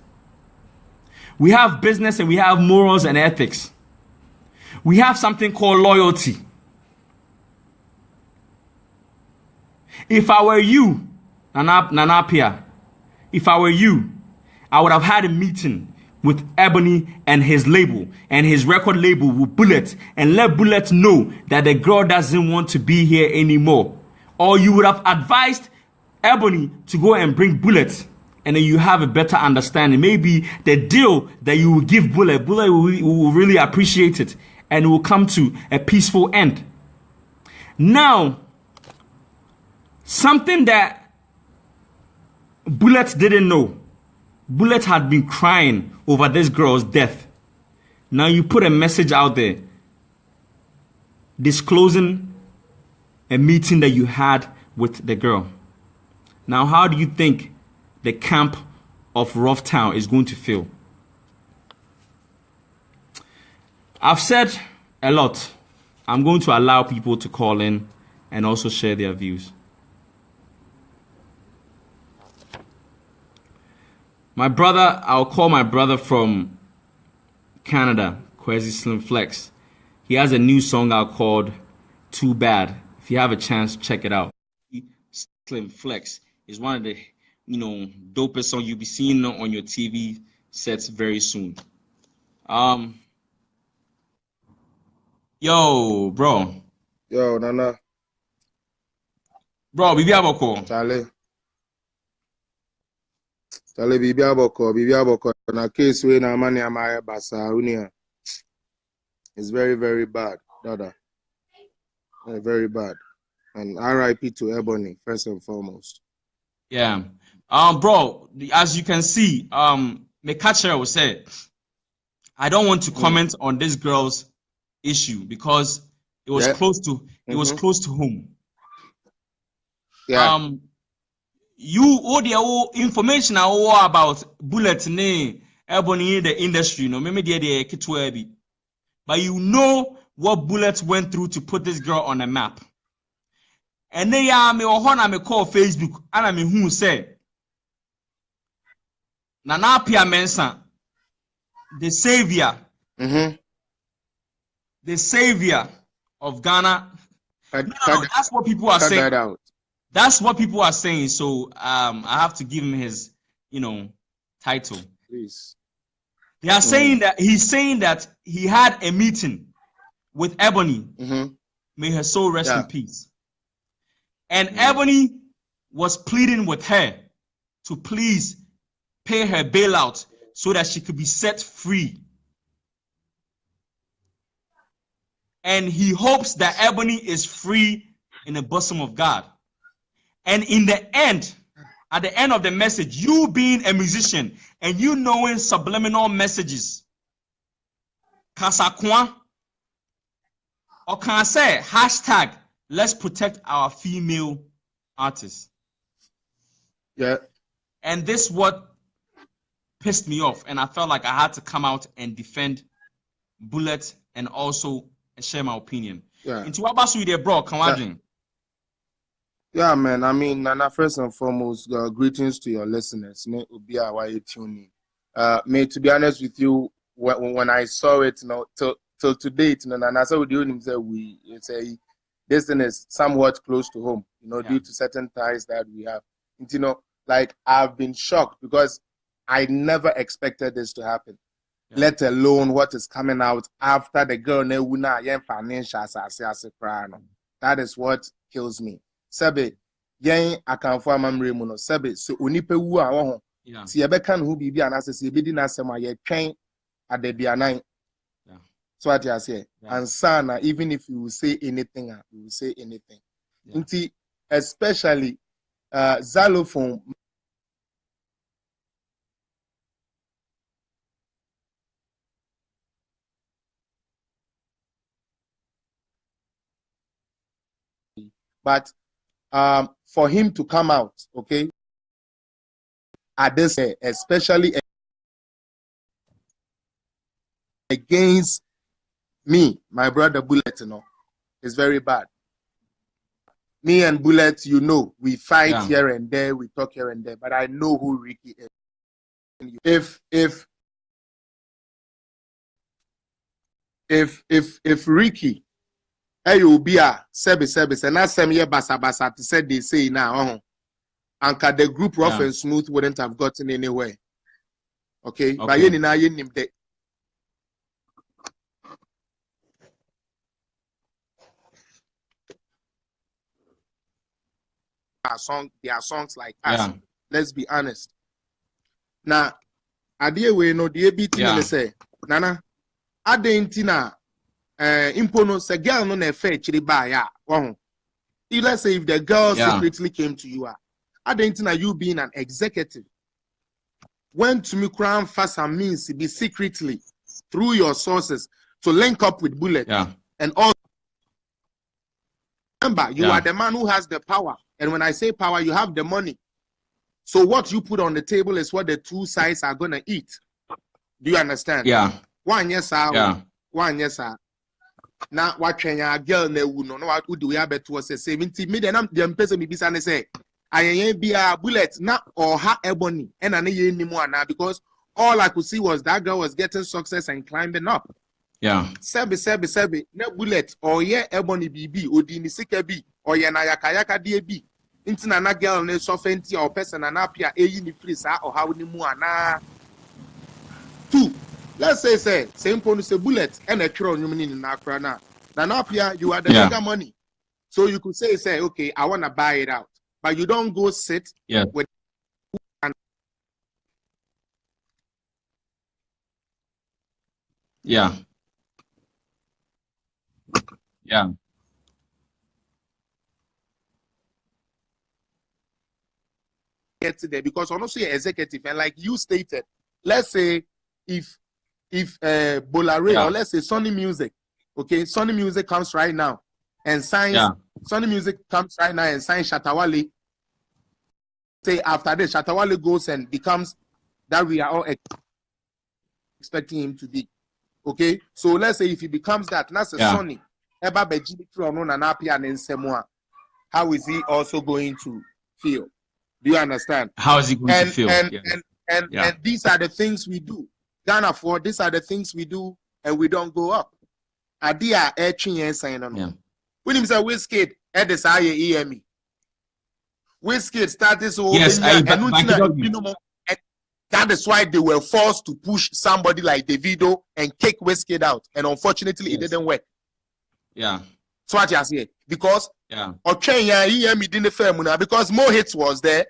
We have business and we have morals and ethics. We have something called loyalty. If I were you, Nana Pia, if I were you, I would have had a meeting with Ebony and his label and his record label with Bullet and let Bullet know that the girl doesn't want to be here anymore. Or you would have advised Ebony to go and bring Bullet, and then you have a better understanding. Maybe the deal that you will give Bullet will really appreciate it and it will come to a peaceful end. Now, something that Bullet didn't know. Bullet had been crying over this girl's death. Now you put a message out there disclosing a meeting that you had with the girl. Now, how do you think the camp of Rough Town is going to feel? I've said a lot. I'm going to allow people to call in and also share their views. My brother, I'll call my brother from Canada, Kwesi Slim Flex. He has a new song out called Too Bad. If you have a chance, check it out. Slim Flex is one of the, dopest songs you'll be seeing on your TV sets very soon. Yo, bro. Yo, Nana. Bro, bibi aboko. Charlie, bibi aboko. Na case we na mani amaya basa unia. It's very, very bad, Dada. Very bad. And RIP to Ebony, first and foremost. Yeah. Bro, as you can see, the catcher will say, I don't want to comment on this girl's issue because it was close to was close to home. Yeah. You all the information about Bullet ne Ebony in the industry, maybe the kitwebi. But you know what Bullet went through to put this girl on a map. And then me call Facebook and me who said Nana Pia Mensa, the savior. The savior of Ghana. That's what people are saying. That's what people are saying. So I have to give him his, title. Please. They are saying that he's saying that he had a meeting with Ebony. May her soul rest in peace. And Ebony was pleading with her to please pay her bailout so that she could be set free. And he hopes that Ebony is free in the bosom of God. And in the end, at the end of the message, you being a musician and you knowing subliminal messages, Kasakwa, or can I say hashtag, let's protect our female artists. Yeah. And this what pissed me off. And I felt like I had to come out and defend Bullet and also share my opinion. Yeah. Into what about you, bro? Come Yeah, man. I mean, Nana, first and foremost, greetings to your listeners. May to be honest with you, when I saw it, till today, Nana, so this thing is somewhat close to home, due to certain ties that we have. And, like I've been shocked because I never expected this to happen. Yeah. Let alone what is coming out after the girl financial. That is what kills me. Sebe, yen akanfo amamre mu no sebe so onipa wu a wo ho ti ebeka no bibi anase ebe di na asem aye twen adaduanan. So what you say, and sana, even if you will say anything, you will say anything. Nti especially Zylofon But for him to come out, okay, at this, especially against me, my brother Bullet, is very bad. Me and Bullet, we fight here and there, we talk here and there, but I know who Ricky is. If Ricky, you be a service, and that's some year basa to say they say now, and the group rough and smooth wouldn't have gotten anywhere. Okay, but you know, there are songs like us. Let's be honest. Now, idea we know the ABT say, Nana, adentina impono se girl no na fe chiri ba ya. Let's say if the girl secretly came to you, adentina you being an executive went to me crown fast and means to be secretly through your sources to link up with Bullet and all. Remember, you are the man who has the power. And when I say power, you have the money. So what you put on the table is what the two sides are going to eat. Do you understand? Yeah. One yes, sir. Yeah. One yes, sir. Now, what can your girl know? No, what would we have to say 70 million? I'm the person be say, I ain't be a Bullet now or ha Ebony and I need anymore now because all I could see was that girl was getting success and climbing up. Yeah. Sebi, ne Bullet or ye Ebony BB or Dini Sikebi or ye na yakayaka DB. Intina na girl ne sofenti or person and apia e ni free sa or how ni mu ana. Two. Let's say same point say Bullet and a crown you mean in Accra now. Then apia you are the bigger money. So you could say, okay, I wanna buy it out. But you don't go sit with Yeah. Get to there because honestly executive and like you stated, let's say if Bolare or let's say Sony Music, okay, Sony Music comes right now and signs Sony Music comes right now and signs Shatawale. Say after this Shatawale goes and becomes that we are all expecting him to be. Okay, so let's say if he becomes that, that's a Sony. How is he also going to feel? Do you understand? How is he going to feel? And these are the things we do. Ghana for these are the things we do, and we don't go up. Adia etching saying no. When him say Wizkid, Edis aye EME. Wizkid started so that is why they were forced to push somebody like Davido and kick Wizkid out, and unfortunately it didn't work. Yeah. So what you say? Because because more hits was there.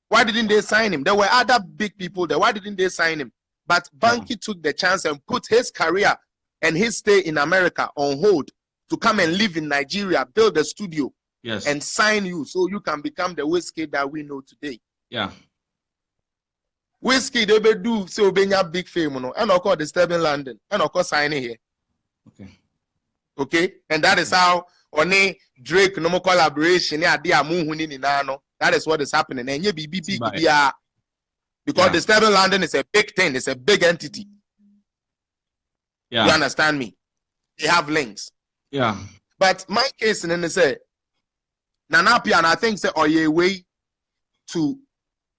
Why didn't they sign him? There were other big people there. Why didn't they sign him? But Banky took the chance and put his career and his stay in America on hold to come and live in Nigeria, build a studio, and sign you so you can become the Wizkid that we know today. Yeah. Wizkid they do so benya big fame, and of course disturbing London, and of course signing here. Okay, and that is how Oni Drake no more collaboration. That is what is happening. And you be big, because disturbing London is a big thing. It's a big entity. Yeah, you understand me? They have links. Yeah, but my case and then they say, Nanapia, and I think say, oh yeah, way to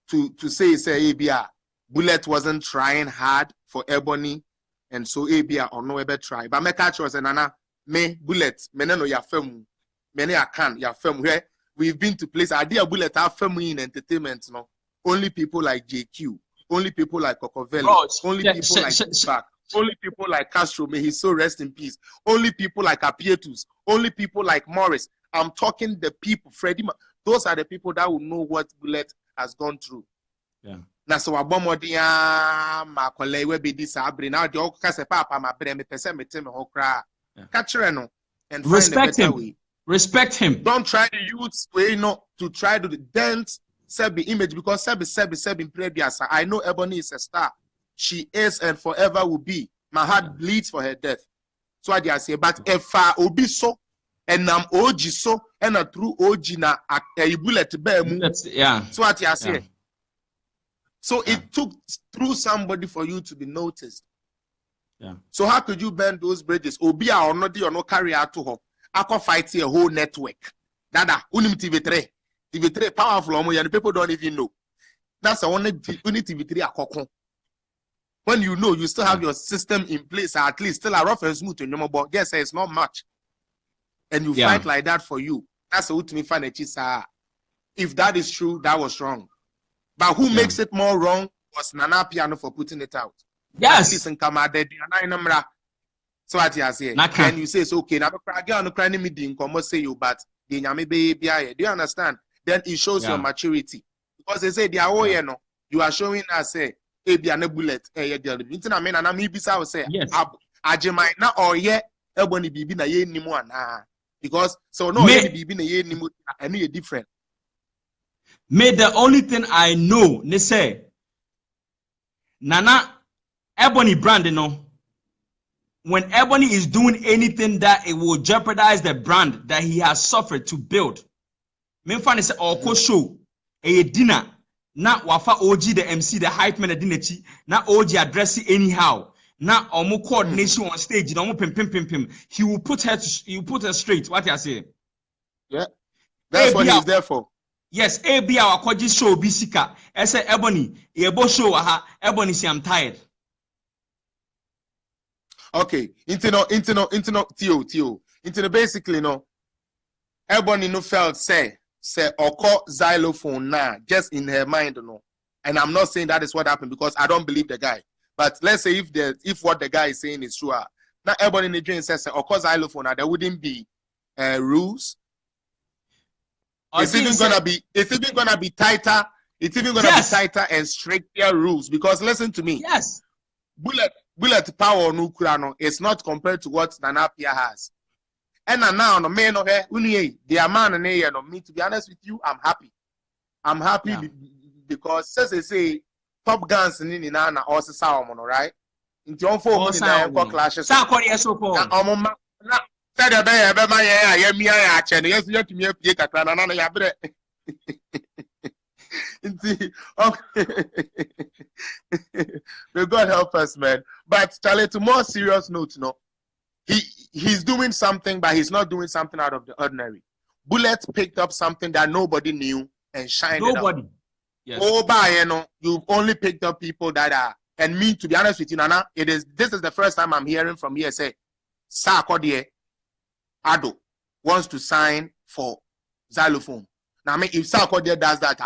say ABR Bullet wasn't trying hard for Ebony, and so ABR or no ever try. But my catch was Nana. Me Bullet, me no ya film, many I can ya film where we've been to place idea Bullet have film in entertainment, no. Only people like JQ, only people like Cocovelli, only people like Back, only people like Castro, may he so rest in peace. Only people like Apietus, only people like Morris. I'm talking the people, Freddie. Those are the people that will know what Bullet has gone through. Yeah. Na so abomodia makole we be this abre now the okase papa ma bre me pese me teme ho kra. And respect him. Respect him. Don't try to use to try to dent Sebi image because Sebi in previous. I know Ebony is a star. She is and forever will be. My heart bleeds for her death. So I say, but if Obi so and OG so and a true OG na a bullet bear. Yeah. So what you say? So it took through somebody for you to be noticed. Yeah. So how could you bend those bridges? Obia or no carry out to her. I can fight a whole network. Dada, unim TV3 powerful and people don't even know. That's the only TV3 akoko. When you know you still have your system in place, at least still a rough and smooth in your but guess it's not much. And you fight like that for you. That's what to me find a if that is true, that was wrong. But who makes it more wrong was Nana Piano for putting it out. Yes. Listen, come out there. So what you say? Then you say it's okay. Now no crying me didn't come say you, but do you understand? Then it shows your maturity. Because they say they are you know, you are showing us say a bullet, Ajimai na or Ebony bibi na ye nimu na because so no bibi na ye nimu and you different. May the only thing I know, they say, Nana Ebony brand, you know, when Ebony is doing anything that it will jeopardize the brand that he has suffered to build. Me fan say Oko show a dinner. Na wafa OG the MC the hype man dinner na OG address it anyhow. Na omo coordination on stage, no pim. He will put her straight. What you say? Yeah. That's what he's there for. Yes, AB our kwaji show bisika. I say Ebony, yebo show aha. Ebony say I'm tired. Okay, Tio. Basically no. Ebony no felt say Oko Zylofon now just in her mind no. And I'm not saying that is what happened because I don't believe the guy. But let's say if what the guy is saying is true, now Ebony in the dream says Oko Zylofon now there wouldn't be rules. It's even gonna be tighter. It's even gonna be tighter and stricter rules because listen to me. Yes. Bullet power no kurano is not compared to what Nana Pia has. And now no man no here the man and no me to be honest with you, I'm happy. I'm happy because as they say top guns in na also sound right. Into on for clashes. Sa ko yeso ko. Na said ebe ma ya mi ya ache no yes you to me pie kakra na na ya bre. May God help us, man. But Charlie, to more serious note, no, he's doing something, but he's not doing something out of the ordinary. Bullet picked up something that nobody knew and shined it up. Yes. Oh, by you know, you've only picked up people that are. And me, to be honest with you, Nana, this is the first time I'm hearing from here say, Sarkodie Ado wants to sign for Zylofon. Now, if Sarkodie does that,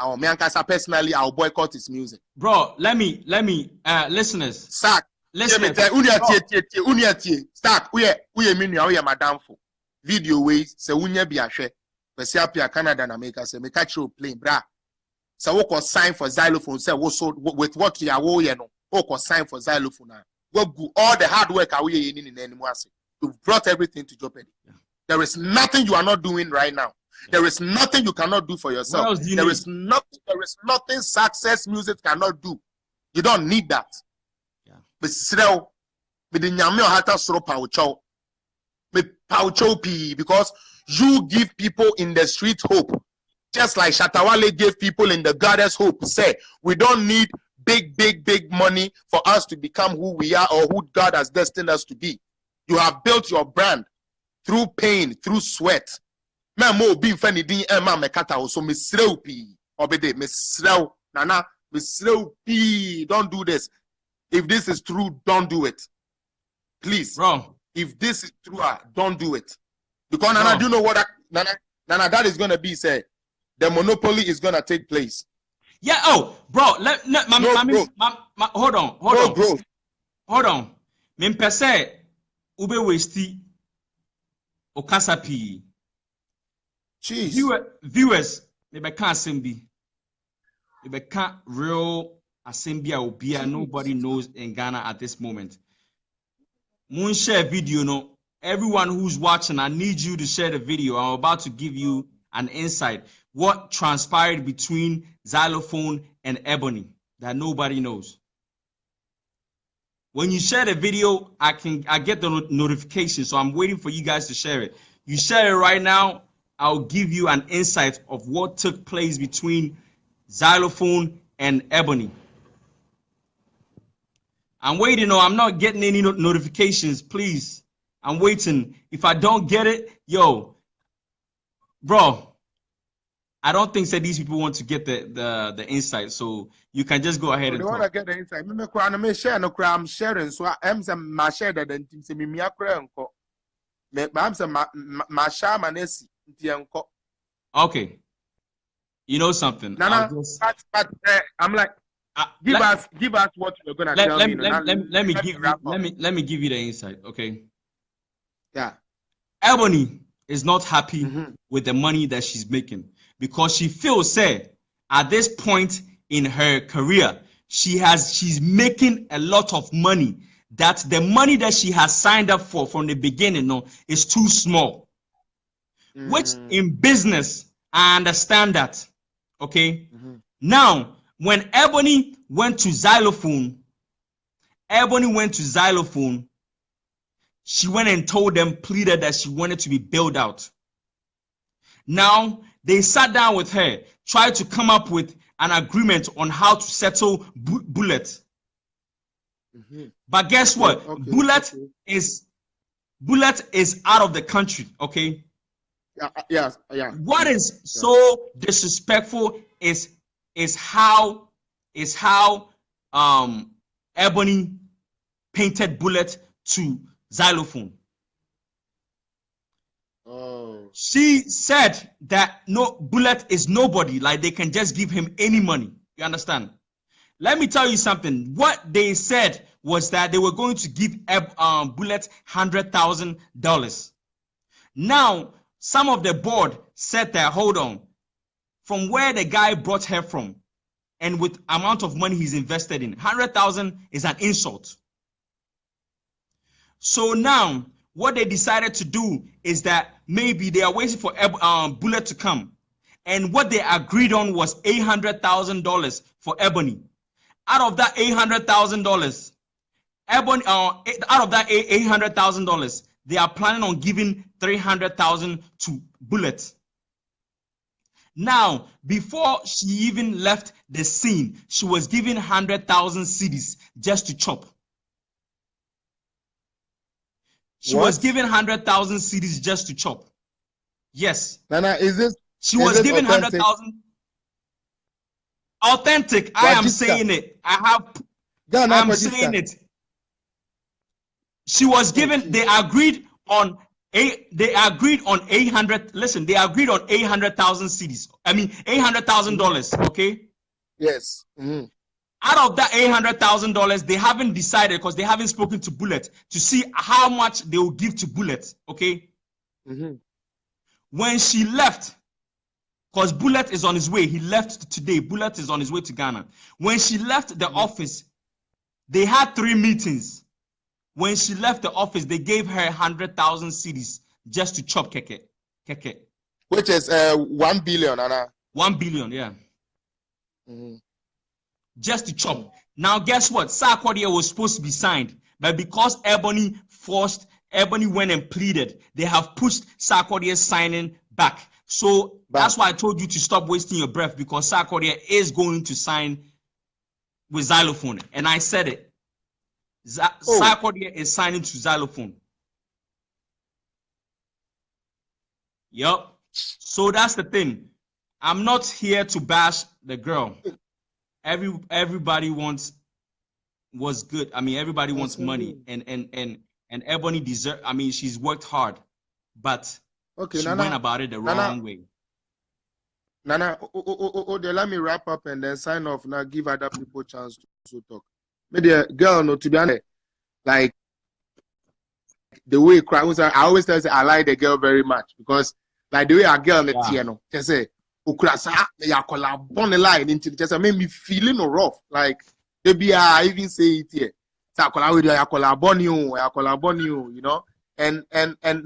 personally, I'll boycott his music. Bro, let me, listeners. Sark, listeners. Sark, we madam for video ways. Se unye biashe. Pesi apia Canada na America. Se me catch you playing, bra. Se woko sign for Zylofon. Se wo with what you are no. Woko sign for Zylofon. All the hard work away in anymore. You've brought everything to jeopardy. Yeah. There is nothing you are not doing right now. Yeah. There is nothing you cannot do for yourself. There is nothing success music cannot do. You don't need that. Yeah. But still, because you give people in the street hope. Just like Shatawale gave people in the goddess hope. Say, we don't need big money for us to become who we are or who God has destined us to be. You have built your brand through pain, through sweat. Mo be funny din ma mekata so misreu pi obede misreu nana misreu pi. Don't do this. If this is true, don't do it. Please. Wrong. If this is true, don't do it. Because Nana, do you know what Nana that is gonna be said? The monopoly is gonna take place. Yeah. Oh, bro. Hold on. Mimpese ube westi okasa pi. Viewers, maybe can't assembly. Maybe can't real assembly obia. Nobody knows in Ghana at this moment. Moon share video, no. Everyone who's watching, I need you to share the video. I'm about to give you an insight. What transpired between Zylofon and Ebony that nobody knows. When you share the video, I get the notification, so I'm waiting for you guys to share it. You share it right now, I'll give you an insight of what took place between Zylofon and Ebony. I'm waiting. No, I'm not getting any notifications. Please, I'm waiting. If I don't get it, yo, bro, I don't think that these people want to get the insight. So you can just go ahead and talk. They want to get the insight. Me share no cry. I'm sharing. So I'm saying my share that then team say me akra enko. Me I'm saying my share manesi nti enko. Okay. You know something? Nana, but I'm like, give us what you're gonna tell me. Let me give you the insight, okay? Yeah. Ebony is not happy with the money that she's making because she feels, say, at this point in her career, she's making a lot of money. That the money that she has signed up for from the beginning is too small. Which in business, I understand that. Okay. Now, when Ebony went to Zylofon, she went and told them, pleaded that she wanted to be bailed out. Now, they sat down with her, tried to come up with an agreement on how to settle Bullet. But guess what? Okay, Bullet is out of the country, okay? Yeah. What is so disrespectful is how Ebony painted Bullet to Zylofon. Oh. She said that Bullet is nobody, like they can just give him any money. You understand? Let me tell you something. What they said was that they were going to give Bullet $100,000. Now, some of the board said that, hold on, from where the guy brought her from and with amount of money he's invested in, 100,000 is an insult. So now, what they decided to do is that maybe they are waiting for Bullet to come. And what they agreed on was $800,000 for Ebony. Out of that $800,000, Ebony, out of that $800,000, they are planning on giving $300,000 to Bullet. Now, before she even left the scene, she was given 100,000 cedis just to chop. She was given 100,000 cedis just to chop. Yes. Nana, is this? She was given 100,000. Authentic. I am saying it. I'm saying it. She was given. They agreed on 800. Listen, they agreed on 800,000 cedis. I mean $800,000. Okay. Yes. Out of that $800,000, they haven't decided because they haven't spoken to Bullet to see how much they will give to Bullet. Okay. When she left, because Bullet is on his way, he left today. Bullet is on his way to Ghana. When she left the office, they had 3 meetings. When she left the office, they gave her 100,000 cedis just to chop keke. Which is 1 billion, Anna. 1 billion, yeah. Just to chop. Now, guess what? Sarkodie was supposed to be signed, but because Ebony went and pleaded, they have pushed Sarkodie's signing back. So that's why I told you to stop wasting your breath, because Sarkodie is going to sign with Zylofon, and I said it. Sarkodie is signing to Zylofon. Yup. So that's the thing. I'm not here to bash the girl. Everybody wants good. I mean, everybody wants money, and Ebony deserves. I mean, she's worked hard, but she went about it the wrong way. Nana, let me wrap up and then sign off. Now give other people a chance to talk. Maybe a girl, no, to be honest, like the way I always tell you, I like the girl very much, because like the way a girl, just say, just make me feeling rough. Like maybe I even say it here. You know, and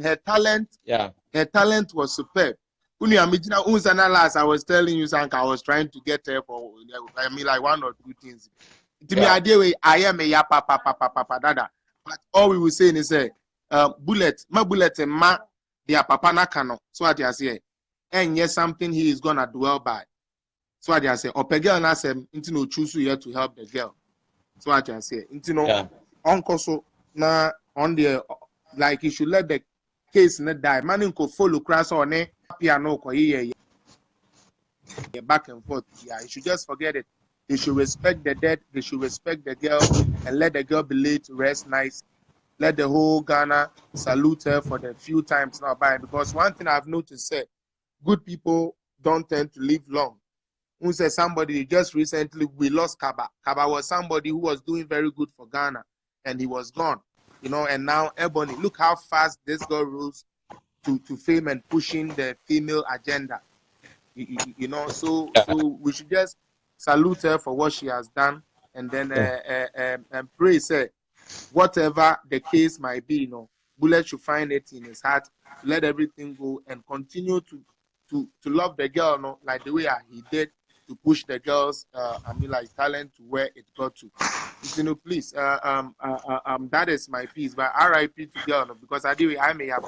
her talent, her talent was superb. I was telling you, Sanka, I was trying to get her for, I mean, like 1 or 2 things. To me, idea I am a yapa dada. But all we were saying is, Bullet, my Bullet, and their papa nakano. So what you say, and yes, something he is gonna dwell by. So what you say, or girl na say, into no choose you to help the girl. So what you say, into no uncle so na on the like you should let the case not die. Man ko follow crash on ne piano ko back and forth. Yeah, you should just forget it. They should respect the dead. They should respect the girl and let the girl be laid to rest nice. Let the whole Ghana salute her for the few times now by. Because one thing I've noticed, good people don't tend to live long. Who said somebody just recently we lost Kaba. Kaba was somebody who was doing very good for Ghana, and he was gone. You know, and now Ebony, look how fast this girl rose to fame and pushing the female agenda. You know, so we should just salute her for what she has done, and then and pray, say, whatever the case might be, you know, Bullet should find it in his heart, let everything go, and continue to love the girl, you know, like the way he did to push the girls, like talent to where it got to. You know, please, that is my piece. But R.I.P. to girl, no, because I do I may have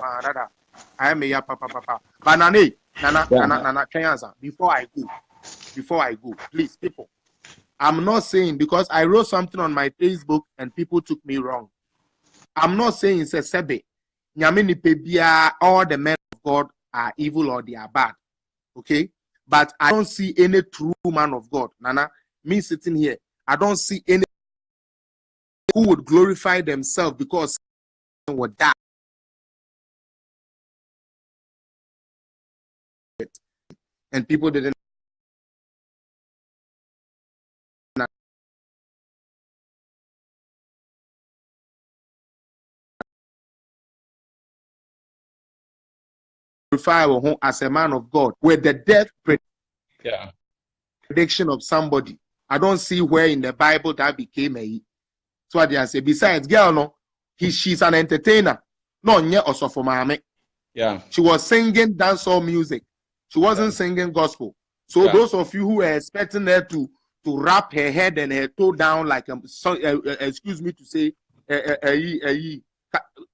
papa. But Nana, before I go, please, people. I'm not saying because I wrote something on my Facebook and people took me wrong. I'm not saying it's a sebe. All the men of God are evil or they are bad. Okay? But I don't see any true man of God. Nana, me sitting here, I don't see any who would glorify themselves because they would die. And people didn't glorify as a man of God with the death prediction of somebody. I don't see where in the Bible that became a. So what they say. Besides, girl, no, she's an entertainer. No, also for mommy. Yeah. She was singing dancehall music. She wasn't singing gospel. So those of you who are expecting her to wrap her head and her toe down like excuse me to say,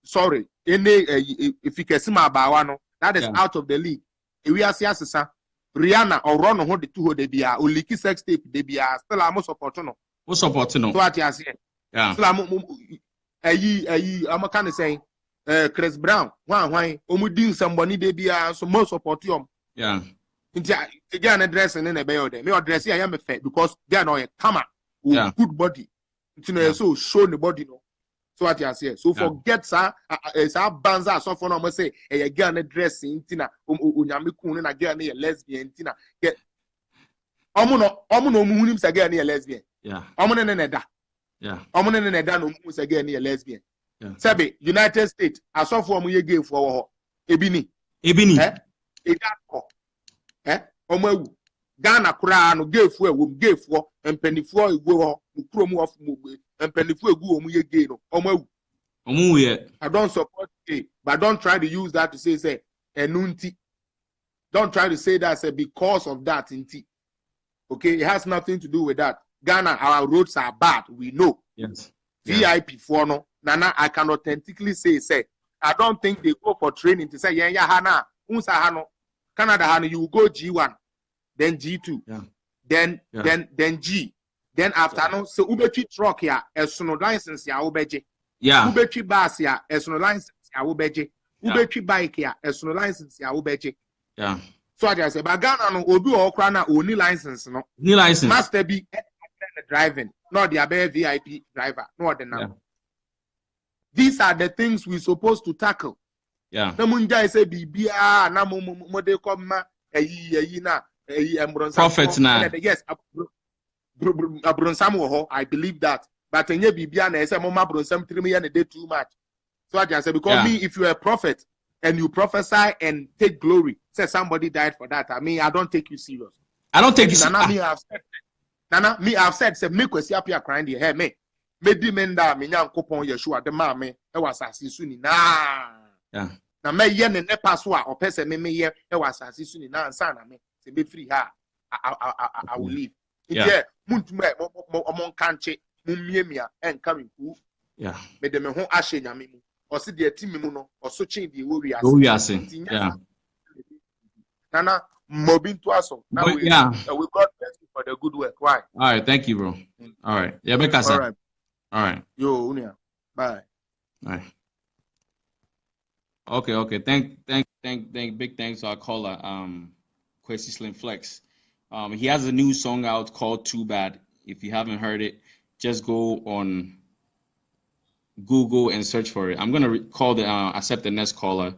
sorry, if you can see my bawano, that is out of the league. We are Rihanna or Ron hold the two de bia, or leaky sex tape de bia, still I'm supporting. What's supporting? So what you say? Yeah. Still I'm kind of saying. Chris Brown, why omudin somebody they be so most support you. Yeah. Again addressing in a bay there. Me address I am a fair because they are not a camera good body. So show the body no. So what you say? So forget sir banza so for no say a girl addressing tina unyame kun na girl na lesbian tina get omuno muhunim sa girl na lesbian. Yeah. Omuno ne da. Yeah. Omuno ne da no mu sa girl na lesbian. Yeah. Sabe United States asofo mu ye gay for Ebony omawu Ghana kura no gay for empanifo egu ho ukrom of mu empanifo egu omu ye gay no omawu I don't support gay, but don't try to use that to say enunti. Don't try to say that say because of that inti. Okay, it has nothing to do with that. Ghana, our roads are bad, we know. Yes. VIP for no. Nana, I can authentically say, I don't think they go for training to say, Hana, Unsa Hano, Canada Hano, you go G1, then G2, then G. Then after no, so Ubechi truck here, as soon as license ya Ubeji. Yeah. Ubechi bus here, as soon as license ya Ubeji. Ubechi bike here, as soon as license ya Ubeji. Yeah. So I say, but Ghana no, Obi Okrana, only license, no. Ni license. Master be driving, not the Abe VIP driver, no the now. These are the things we're supposed to tackle. Yeah. Namunja say bibia na mo de koma na prophet na. Yes, abronsam wo ho, I believe that. But enye bibia na say mo ma abronsam 3 million a day too much. So I just say because me, if you're a prophet and you prophesy and take glory, say somebody died for that. I mean, I don't take you serious. I don't take you serious. Nana, I've said, say, me kwesi apia crying the hair, me di menda, me nyan kopon Yeshua, the mame, was asisuni na. Yeah. Na me yen ne paswa, or pese me ye, was asisuni na, and sana me, se be free ha. I will leave. Yeah. Muntume, among kanche, mumiemia, and coming cool. Yeah. Me de me hon ashe nyamimu. or see the team no or so change the way we are. Oh, we are saying. Yeah. Nana, mobbing to us. Now we got bless you for the good work. Why? All right, thank you, bro. All right. Yeah, all right. All right. Yo, Unia. Bye. All right. Okay. Thank big thanks to our caller, Kwesi Slim Flex. He has a new song out called Too Bad. If you haven't heard it, just go on Google and search for it. I'm gonna call the accept the next caller,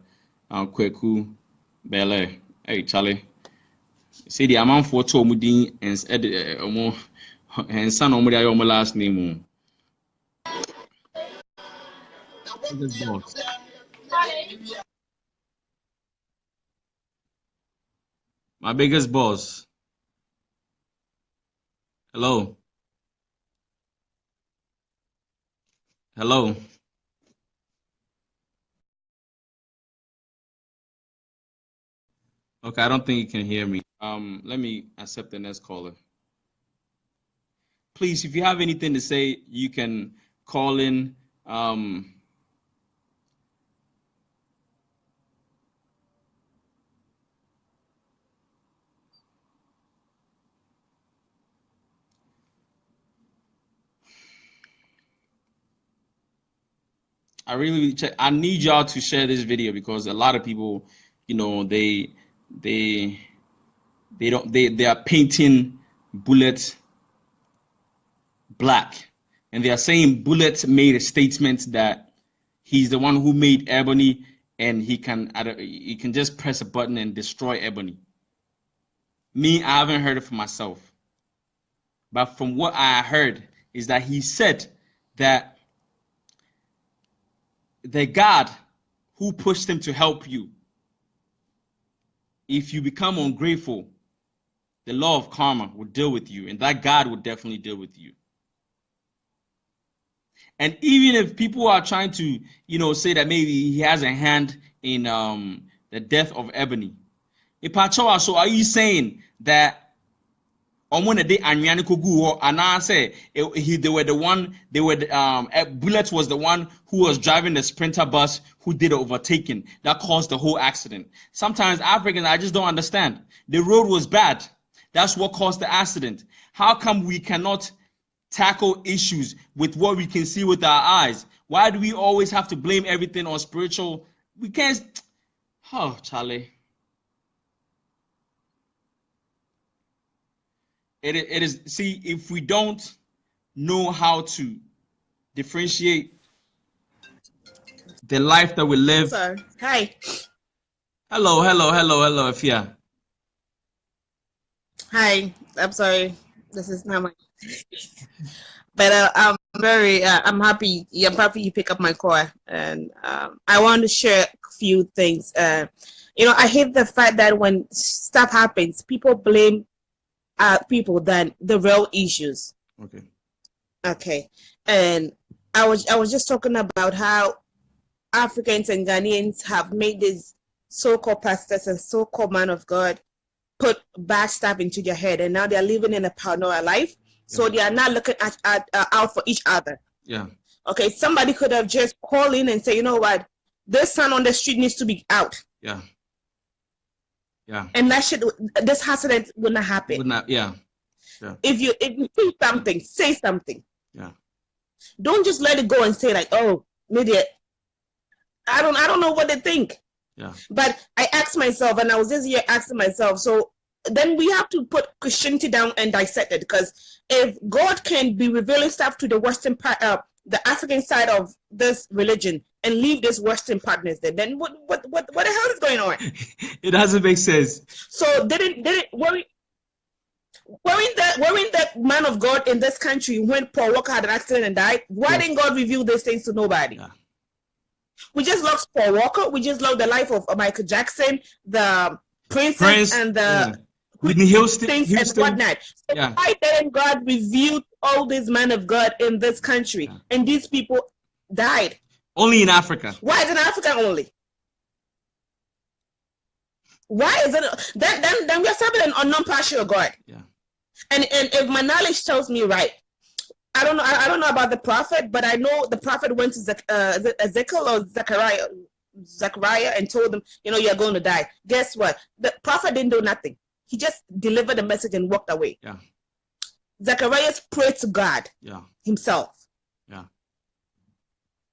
Kweku Bele. Hey Charlie. See the amount for Tomudin and son of my last name. My biggest boss. Hello. Hello. Okay, I don't think you can hear me. Let me accept the next caller. Please, if you have anything to say, you can call in. I need y'all to share this video because a lot of people, you know, they are painting Bullet black, and they are saying Bullet made a statement that he's the one who made Ebony, and he can just press a button and destroy Ebony. Me, I haven't heard it for myself, but from what I heard is that he said that the God who pushed him to help you, if you become ungrateful, the law of karma will deal with you, and that God will definitely deal with you. And even if people are trying to, you know, say that maybe he has a hand in the death of Ebony, so are you saying that on one day Anyani Kogu and I say Bullet was the one who was driving the Sprinter bus who did the overtaking that caused the whole accident? Sometimes Africans, I just don't understand. The road was bad. That's what caused the accident. How come we cannot tackle issues with what we can see with our eyes? Why do we always have to blame everything on spiritual? We can't. Oh, Charlie. It is, see, if we don't know how to differentiate the life that we live. Sorry. Hi. Hello, Afia. Hi. I'm sorry. This is not my. But I'm happy. I'm happy you pick up my call, and I want to share a few things. You know, I hate the fact that when stuff happens, people blame people than the real issues. Okay. And I was just talking about how Africans and Ghanaians have made these so-called pastors and so-called man of God put bad stuff into their head, and now they're living in a paranoia life. So they are not looking out for each other. Yeah. Okay. Somebody could have just called in and say, you know what, this son on the street needs to be out. Yeah. Yeah. And this accident would not happen. Would not. Yeah. Yeah. If you see something, say something. Yeah. Don't just let it go and say like, oh, maybe I don't know what they think. Yeah. But I asked myself, and I was this year asking myself, so then we have to put Christianity down and dissect it, because if God can be revealing stuff to the Western part, the African side of this religion, and leave this Western partners there, then what the hell is going on? It doesn't make sense. So weren't that man of God in this country when Paul Walker had an accident and died? Why didn't God reveal these things to nobody? Yeah. We just lost Paul Walker. We just lost the life of Michael Jackson, the Prince and the Whitney Houston and whatnot. So why didn't God reveal all these men of God in this country? Yeah. And these people died. Only in Africa. Why is it in Africa only? Why is it then we're serving an unknown partial God? Yeah. And if my knowledge tells me right, I don't know. I don't know about the prophet, but I know the prophet went to Ezekiel or Zechariah and told them, you're going to die. Guess what? The prophet didn't do nothing. He just delivered the message and walked away. Yeah. Zechariah prayed to God. Yeah. Himself. Yeah.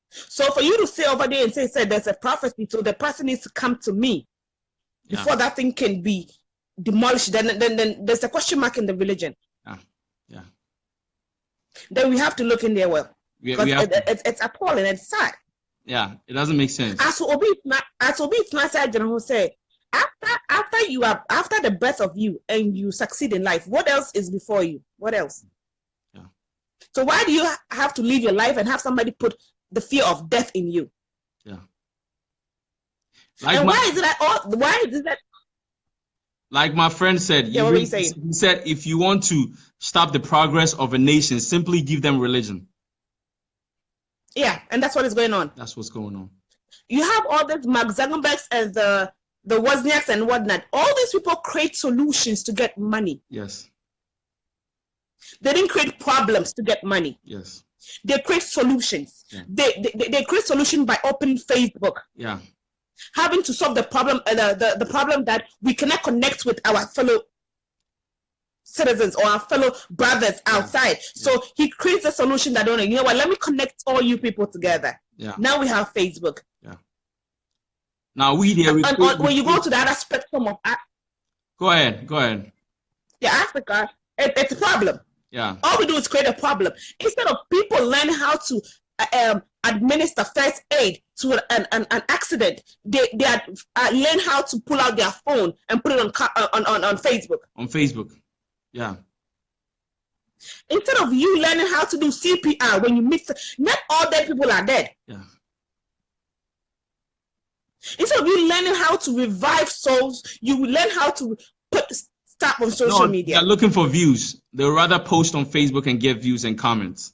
So for you to say over there and say there's a prophecy, so the person needs to come to me before that thing can be demolished, then there's a question mark in the religion. Yeah. Then we have to look in there well. It's appalling and it's sad. Yeah, it doesn't make sense. As Obi said, who said, after the birth of you and you succeed in life, what else is before you? What else? Yeah. So why do you have to live your life and have somebody put the fear of death in you? Yeah. Why is it that? Like my friend said, he said, if you want to stop the progress of a nation, simply give them religion. Yeah, and that's what is going on. That's what's going on. You have all these Mark Zuckerbergs and the Wozniaks and whatnot. All these people create solutions to get money. Yes. They didn't create problems to get money. Yes. They create solutions. Yeah. They create solutions by opening Facebook. Yeah. Having to solve the problem, the problem that we cannot connect with our fellow citizens or our fellow brothers outside. Yeah. So he creates a solution that let me connect all you people together. Yeah. Now we have Facebook. Yeah. Now when you go to the other spectrum of go ahead. Yeah, Africa, it's a problem. Yeah. All we do is create a problem. Instead of people learning how to administer first aid to an accident, they learn how to pull out their phone and put it on Facebook. On Facebook. Yeah. Instead of you learning how to do CPR when you meet, not all dead people are dead. Yeah. Instead of you learning how to revive souls, you learn how to put stuff on social media. They're looking for views. They'll rather post on Facebook and get views and comments.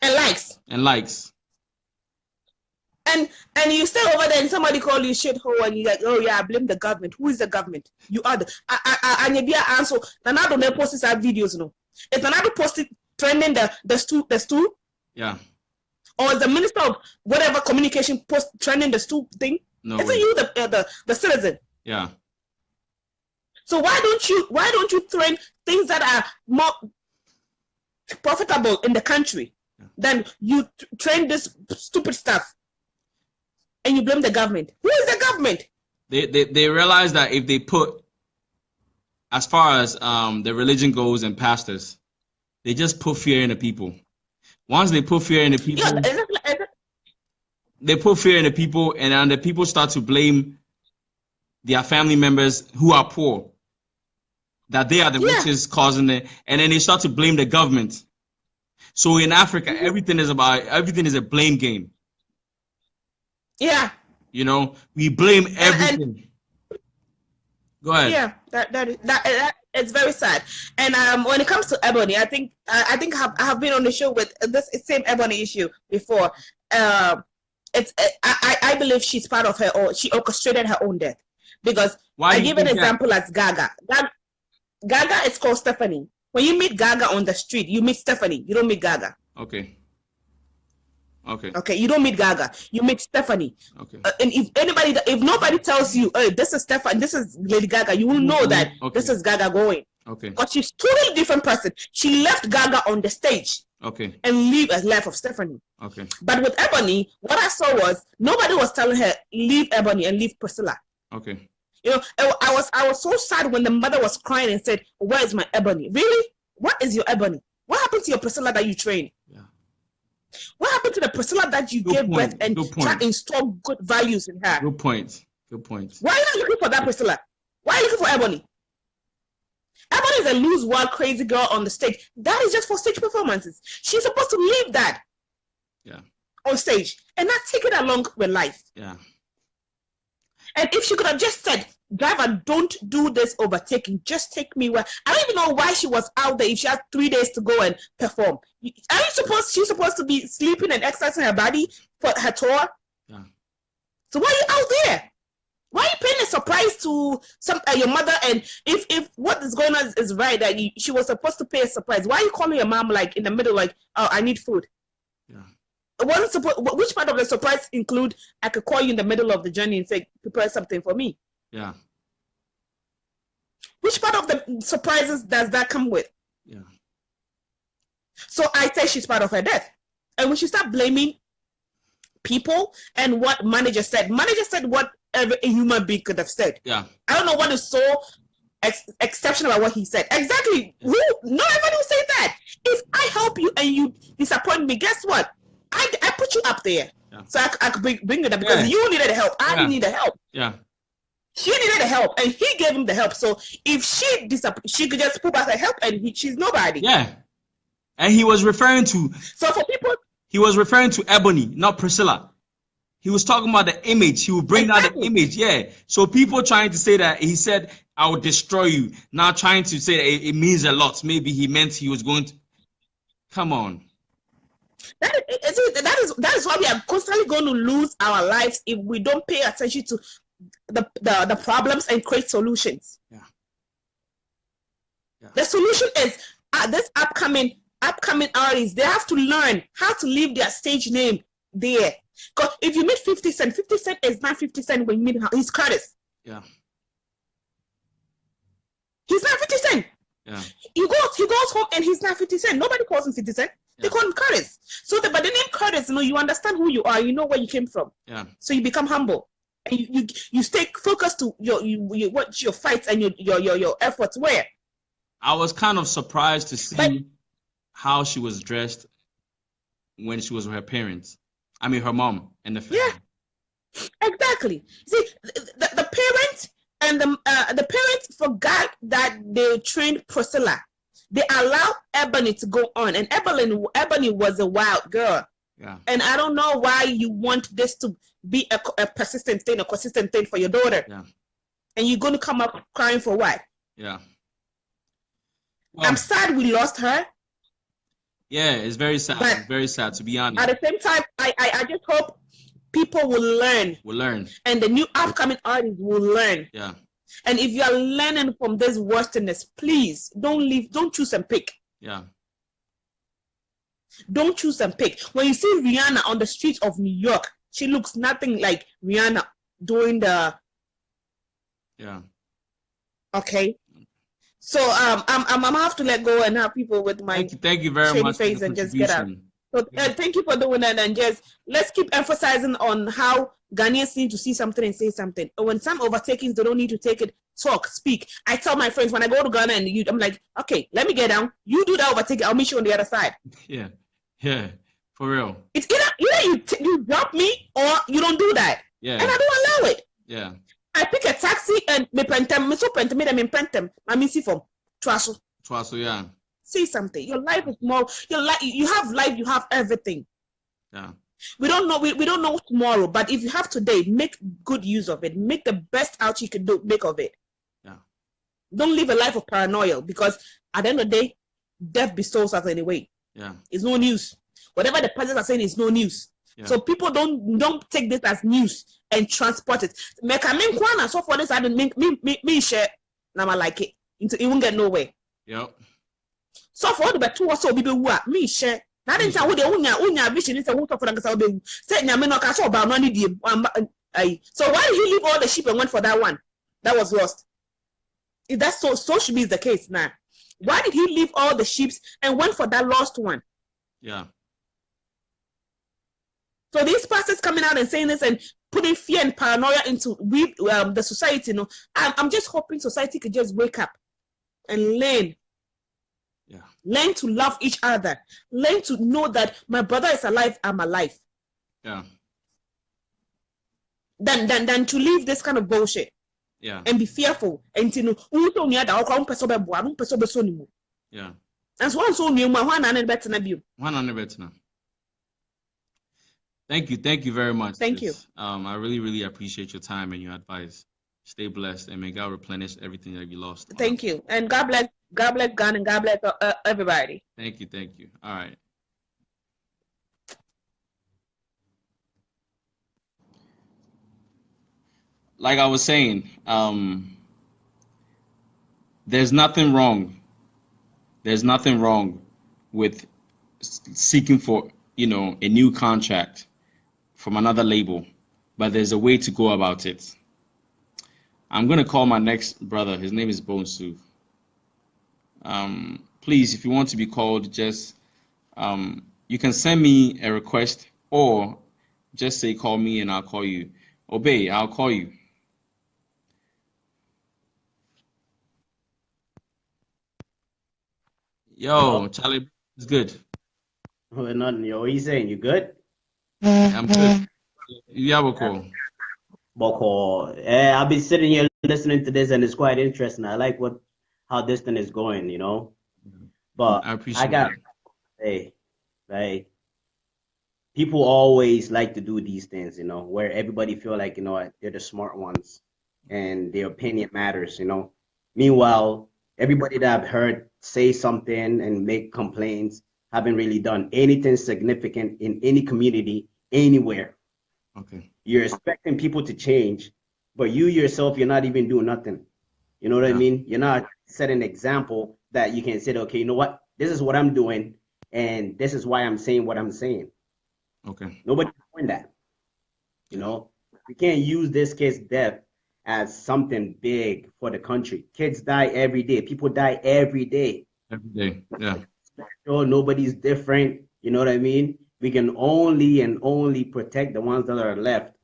And likes. And you stay over there and somebody call you shithole and you're like, oh yeah, I blame the government. Who is the government? You are the and you be answer. Another they post these videos, no. If another posted trending the stool. Yeah. Or the minister of whatever communication post trending the stool thing. No. It's you the citizen. Yeah. So why don't you trend things that are more profitable in the country? Then you train this stupid stuff and you blame the government. Who is the government? They realize that if they put, as far as the religion goes and pastors, they just put fear in the people. Once they put fear in the people, they put fear in the people, and then the people start to blame their family members who are poor, that they are the richest causing it, and then they start to blame the government. So in Africa, everything is a blame game. Yeah. We blame everything. Go ahead. Yeah, that it's very sad. And when it comes to Ebony, I think I have been on the show with this same Ebony issue before. I believe she's part of her own. She orchestrated her own death because I give an example as Gaga. Gaga is called Stephanie. When you meet Gaga on the street, you meet Stephanie. You don't meet Gaga. Okay. You don't meet Gaga. You meet Stephanie. Okay. And if nobody tells you, "Hey, this is Stephanie, this is Lady Gaga," you will know that this is Gaga going. Okay. But she's totally different person. She left Gaga on the stage. Okay. And leave a life of Stephanie. Okay. But with Ebony, what I saw was nobody was telling her leave Ebony and leave Priscilla. Okay. I was so sad when the mother was crying and said, "Where is my Ebony?" Really? What is your Ebony? What happened to your Priscilla that you trained? Yeah. What happened to the Priscilla that you gave birth and try to install good values in her? Good point. Why are you not looking for that Priscilla? Why are you looking for Ebony? Ebony is a loose, wild, crazy girl on the stage. That is just for stage performances. She's supposed to leave that on stage and not take it along with life. Yeah. And if she could have just said, "Driver, don't do this overtaking. Just take me where." I don't even know why she was out there if she had 3 days to go and perform. She's supposed to be sleeping and exercising her body for her tour? Yeah. So why are you out there? Why are you paying a surprise to your mother? And if what is going on is right, that she was supposed to pay a surprise, why are you calling your mom like in the middle, like, oh, I need food? Yeah. It wasn't supposed. Which part of the surprise include I could call you in the middle of the journey and say prepare something for me? Yeah. Which part of the surprises does that come with? Yeah. So I say she's part of her death, and we should start blaming people and what manager said. Manager said what every human being could have said. Yeah. I don't know what is so exceptional about what he said. Exactly. Yeah. Not everybody will say that. If I help you and you disappoint me, guess what? I put you up there. Yeah. So I could bring it up because you needed help. I didn't need the help. Yeah. She needed the help and he gave him the help. So if she could just put back her help and she's nobody. Yeah. And he was referring to. So for people. He was referring to Ebony, not Priscilla. He was talking about the image. He would bring out the image. Yeah. So people trying to say that he said, I will destroy you. Now trying to say that it means a lot. Maybe he meant he was going to. Come on. That is why we are constantly going to lose our lives if we don't pay attention to the problems and create solutions. Yeah. The solution is this upcoming artists, they have to learn how to leave their stage name there. Because if you meet 50 Cent, 50 Cent is not 50 Cent when you meet him. He's Curtis. Yeah. He's not 50 Cent. Yeah. He goes home and he's not 50 Cent. Nobody calls him 50 Cent. Yeah. They call him Curtis. So by the name Curtis, you understand who you are. You know where you came from. Yeah. So you become humble. And you stay focused to what your fights and your efforts were. I was kind of surprised to see how she was dressed when she was with her parents. I mean, her mom and the family. Yeah, exactly. See, the parents and the parents forgot that they trained Priscilla. They allowed Ebony to go on, and Ebony was a wild girl. Yeah. And I don't know why you want this to be a persistent thing, a consistent thing for your daughter. Yeah. And you're going to come up crying for what? Yeah. Well, I'm sad we lost her. Yeah, it's very sad. It's very sad, to be honest. At the same time, I just hope people will learn. And the new upcoming artists will learn. Yeah. And if you are learning from this worstness, please don't choose and pick. Yeah. Don't choose and pick. When you see Rihanna on the streets of New York, she looks nothing like Rihanna doing the. Yeah. Okay. So I'm gonna have to let go and have people with my thank you very much face and just get out. So thank you for doing that, and just let's keep emphasizing on how Ghanaians need to see something and say something. When some overtakings, they don't need to take it. Talk, speak. I tell my friends when I go to Ghana and I'm like, okay, let me get down. You do that overtaking. I'll meet you on the other side. Yeah, yeah, for real. It's either you drop me or you don't do that. Yeah, and I don't allow it. Yeah. I pick a taxi and me pentem. I miss it from Twaso, yeah. Say something. Your life is more. Your life. You have life. You have everything. Yeah. We don't know. We don't know tomorrow. But if you have today, make good use of it. Make the best out you can do. Make of it. Yeah. Don't live a life of paranoia because at the end of the day, death bestows us anyway. Yeah. It's no news. Whatever the presidents are saying is no news. Yeah. So people don't take this as news and transport it. Make a main kwana so for this I didn't me share. Now I like it. It won't get nowhere. Yep. So for the two also be me share. Now then say unya vision is a who for the be say nyame no ka so about no need him. So why did he leave all the sheep and went for that one that was lost? If that's so should be the case now. Why did he leave all the sheep and went for that lost one? Yeah. So these pastors coming out and saying this and putting fear and paranoia into the society, I'm just hoping society could just wake up and learn. Yeah. Learn to love each other. Learn to know that my brother is alive, I'm alive. Yeah. Than to leave this kind of bullshit. Yeah. And be fearful. And to know yeah. And so Thank you very much. Thank you. I really appreciate your time and your advice. Stay blessed and may God replenish everything that you lost. Thank you. And God bless God and God bless everybody. Thank you. All right. like I was saying, there's nothing wrong. There's nothing wrong with seeking for, a new contract from another label, but there's a way to go about it. I'm gonna call my next brother. His name is Bonsu. Please, if you want to be called, just you can send me a request or just say call me and I'll call you. Obey, I'll call you. Yo, Hello? Charlie, it's good. Well, nothing. Yo, what you saying? You good? I'm good. You have a call. Boko. I've been sitting here listening to this and it's quite interesting. I like how this thing is going, But I I appreciate got that. hey, like people always like to do these things, where everybody feel like, they're the smart ones and their opinion matters. Meanwhile, everybody that I've heard say something and make complaints haven't really done anything significant in any community anywhere. Okay. You're expecting people to change, but you yourself, you're not even doing nothing. You know what I Yeah. mean? You're not setting an example that you can say, okay, you know what? This is what I'm doing, and this is why I'm saying what I'm saying. Okay. Nobody's doing that. We can't use this kid's death as something big for the country. Kids die every day. People die every day. Every day. Yeah. So nobody's different. You know what I mean? We can only and only protect the ones that are left.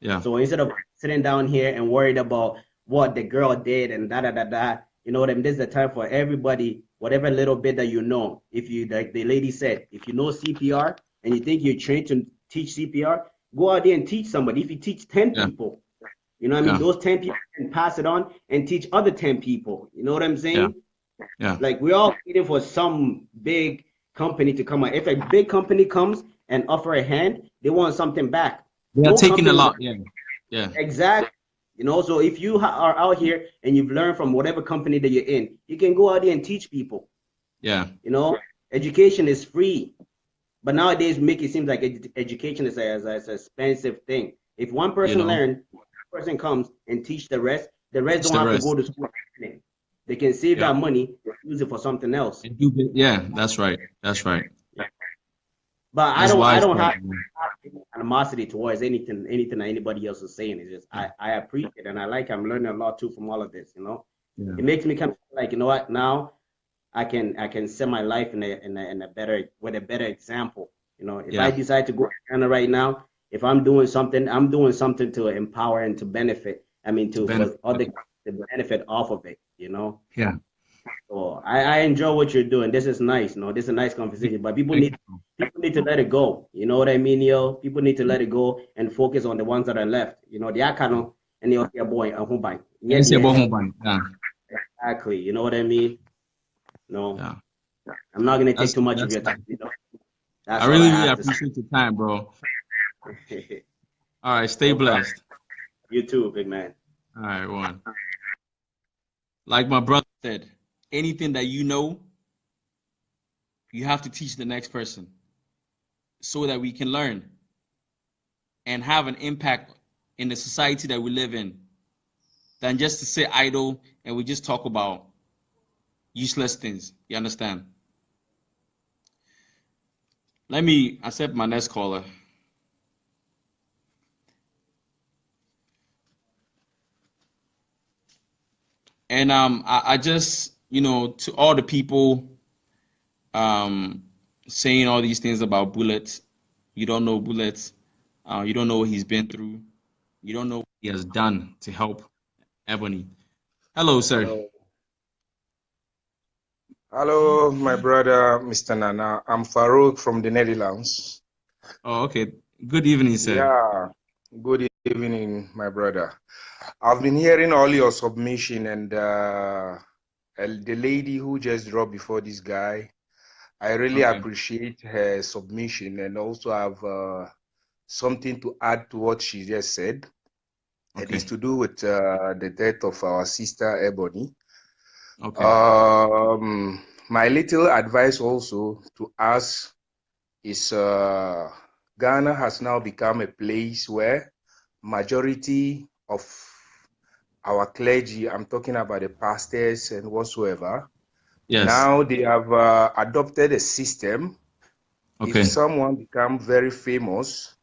Yeah. So instead of sitting down here and worried about what the girl did and da da da da, you know what I mean? This is the time for everybody, whatever little bit that you know. If you, like the lady said, if you know CPR and you think you're trained to teach CPR, go out there and teach somebody. If you teach 10 Yeah. people, you know what I mean? Yeah. Those 10 people can pass it on and teach other 10 people. You know what I'm Yeah. saying? Yeah. Like we're all waiting for some big company to come out. If a big company comes and offer a hand, they want something back. They are No taking a company lot. Yeah. Yeah. exactly. So if you are out here and you've learned from whatever company that you're in, you can go out there and teach people. Yeah. Education is free, but nowadays make it seem like education is an expensive thing. If one You person know, learns, one person comes and teach the rest it's don't the have to rest. go to school. They can save Yeah. that money and use it for something else. And yeah, that's right. That's right. But That's I wise. don't have animosity towards anything that anybody else is saying. It's just I appreciate it and I'm learning a lot too from all of this. Yeah. It makes me kind of like, you know what, now I can set my life in a better with a better example. If I Yeah. decide to go to Ghana right now, if I'm doing something to empower and to benefit. I mean To for benefit. other to benefit off of it. Yeah. So I enjoy what you're doing. This is nice. This is a nice conversation. But people Thank need you. to let it go. You know what I mean, yo? People need to let it go and focus on the ones that are left. The Akano and the other boy and Humbai. And Yeah, it's about yeah. home. Yeah. Exactly. You know what I mean? No, Yeah. I'm not gonna take That's too much of that's. your time. I That's all I really have to appreciate your time, bro. say. All right. Stay No problem. blessed. You too, big man. All right, one. Like my brother said, anything that you know, you have to teach the next person so that we can learn and have an impact in the society that we live in than just to sit idle and we just talk about useless things. You understand? Let me accept my next caller. And I just, to all the people um saying all these things about bullets, you don't know bullets, you don't know what he's been through, you don't know what he has done to help Ebony. Hello, sir. Hello. Hello, my brother, Mr. Nana. I'm Farouk from the Netherlands. Oh, okay. Good evening, sir. Yeah, good evening, my brother. I've been hearing all your submission and the lady who just dropped before this guy. I really Okay. appreciate her submission and also have something to add to what she just said. It Okay. is to do with the death of our sister Ebony. Okay. My little advice also to us is Ghana has now become a place where majority of our clergy, I'm talking about the pastors and whatsoever, Yes. now they have adopted a system. Okay. If someone becomes very famous,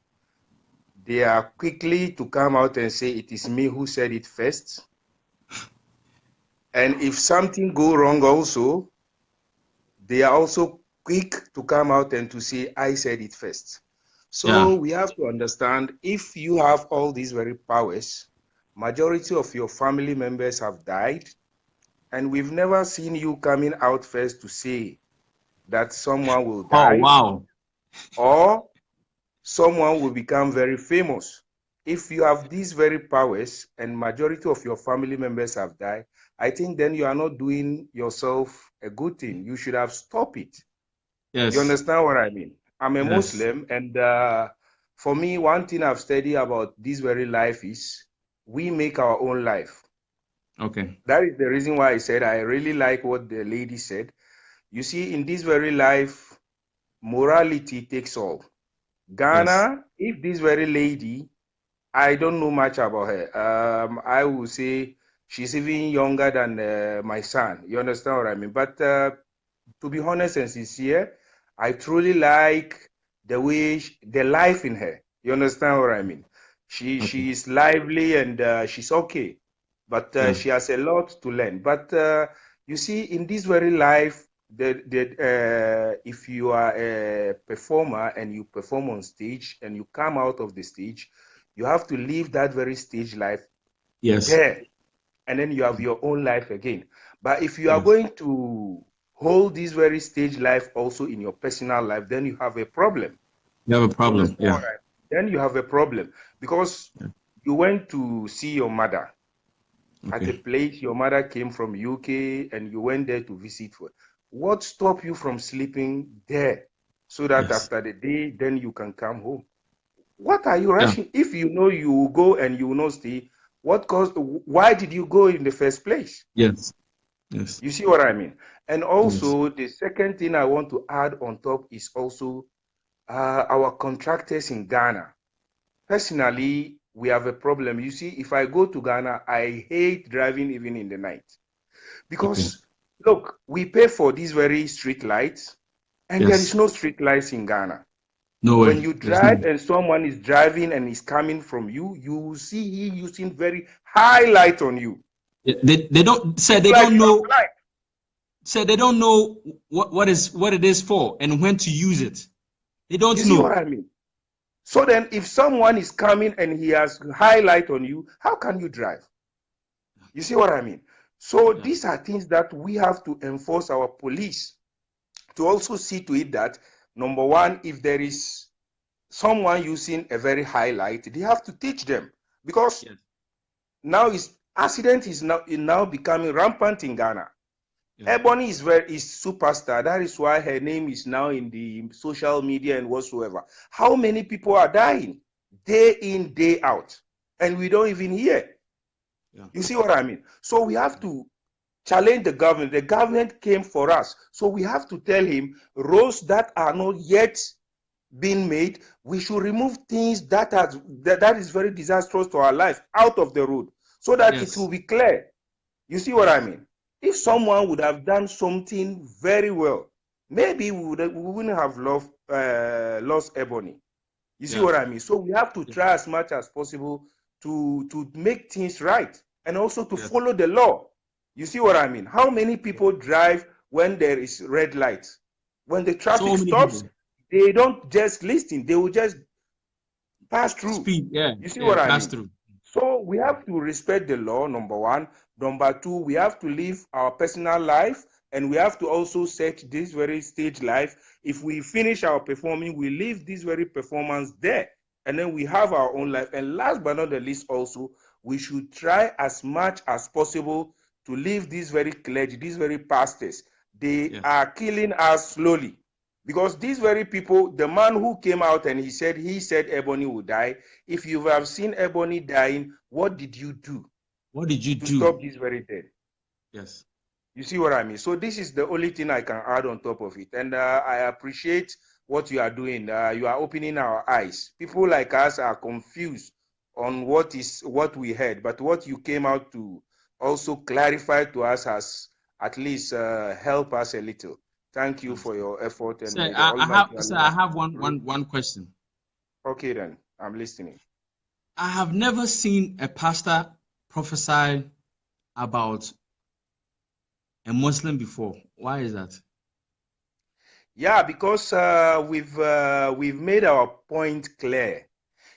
they are quickly to come out and say, it is me who said it first. And if something go wrong also, they are also quick to come out and to say, I said it first. So we have to understand, if you have all these very powers, majority of your family members have died, and we've never seen you coming out first to say that someone will die. Oh, wow. Or someone will become very famous. If you have these very powers and majority of your family members have died, I think then you are not doing yourself a good thing. You should have stopped it. Yes. You understand what I mean? I'm a Yes. Muslim, and for me, one thing I've studied about this very life is we make our own life. Okay. That is the reason why I said I really like what the lady said. You see, in this very life, morality takes all. Ghana, if this very lady, I don't know much about her. I will say she's even younger than my son. You understand what I mean? But to be honest and sincere, I truly like the way, the life in her. You understand what I mean? She is lively and she's okay, but she has a lot to learn. But you see, in this very life, if you are a performer and you perform on stage and you come out of the stage, you have to live that very stage life there, and then you have your own life again. But if you are going to hold this very stage life also in your personal life, then you have a problem. You have a problem, yeah. Then you have a problem because you went to see your mother at a place. Your mother came from UK and you went there to visit her. What stopped you from sleeping there so that after the day, then you can come home? What are you rushing? If you know you will go and you will not stay, what caused? Why did you go in the first place? Yes. Yes. You see what I mean? And also, the second thing I want to add on top is also our contractors in Ghana. Personally, we have a problem. You see, if I go to Ghana, I hate driving even in the night. Because, look, we pay for these very street lights, and there is no street lights in Ghana. No way. When you drive and someone is driving and is coming from you, you will see he using very high light on you. They don't say they don't know. Say they don't know what it is for and when to use it. They don't know. You see what I mean? So then, if someone is coming and he has high light on you, how can you drive? You see what I mean? So these are things that we have to enforce our police to also see to it that, number one, if there is someone using a very high light, they have to teach them, because now accident is now becoming rampant in Ghana. Ebony is superstar. That is why her name is now in the social media and whatsoever. How many people are dying day in, day out, and we don't even hear? You see what I mean? So we have to challenge the government. The government came for us, so we have to tell him roads that are not yet being made, we should remove things that is very disastrous to our life out of the road, so that it will be clear. You see what I mean? If someone would have done something very well, maybe we wouldn't have lost Ebony. You see what I mean? So we have to try as much as possible to make things right, and also to follow the law. You see what I mean? How many people drive when there is red light? When the traffic stops, they don't just listen, they will just pass through. Speed, you see what I mean? Through. So we have to respect the law, number one. Number two, we have to live our personal life, and we have to also set this very stage life. If we finish our performing, we leave this very performance there, and then we have our own life. And last but not the least, also, we should try as much as possible to leave these very clergy, these very pastors. They are killing us slowly. Because these very people, the man who came out and he said Ebony will die. If you have seen Ebony dying, what did you do? What did you do to stop this very death? Yes. You see what I mean? So this is the only thing I can add on top of it. And I appreciate what you are doing. You are opening our eyes. People like us are confused on what we heard, but what you came out to also clarify to us has at least help us a little. Thank you for your effort, and may the Almighty I have one question. Okay, then I'm listening. I have never seen a pastor prophesy about a Muslim before. Why is that? Yeah, because we've made our point clear.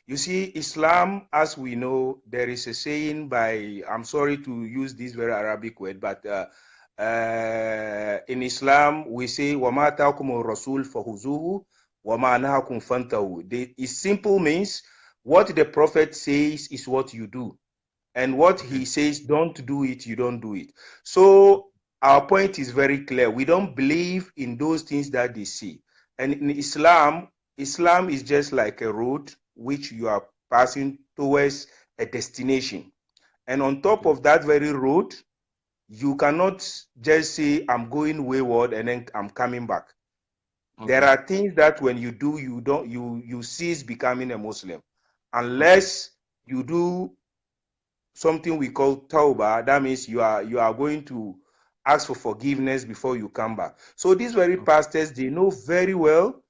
You see, Islam, as we know, there is a saying by, I'm sorry to use this very Arabic word, but in Islam, we say, وَمَا تَاكُمُ الرَّسُولُ فَخُذُوهُ وَمَا نَهَاكُمْ فَانْتَهُوا. It simple means what the Prophet says is what you do. And what he says, don't do it, you don't do it. So our point is very clear. We don't believe in those things that they see. And in Islam is just like a road which you are passing towards a destination. And on top of that very road, you cannot just say, I'm going wayward and then I'm coming back. There are things that when you do, you cease becoming a Muslim. Unless you do something we call tawbah, that means you are going to ask for forgiveness before you come back. So these very pastors, they know very well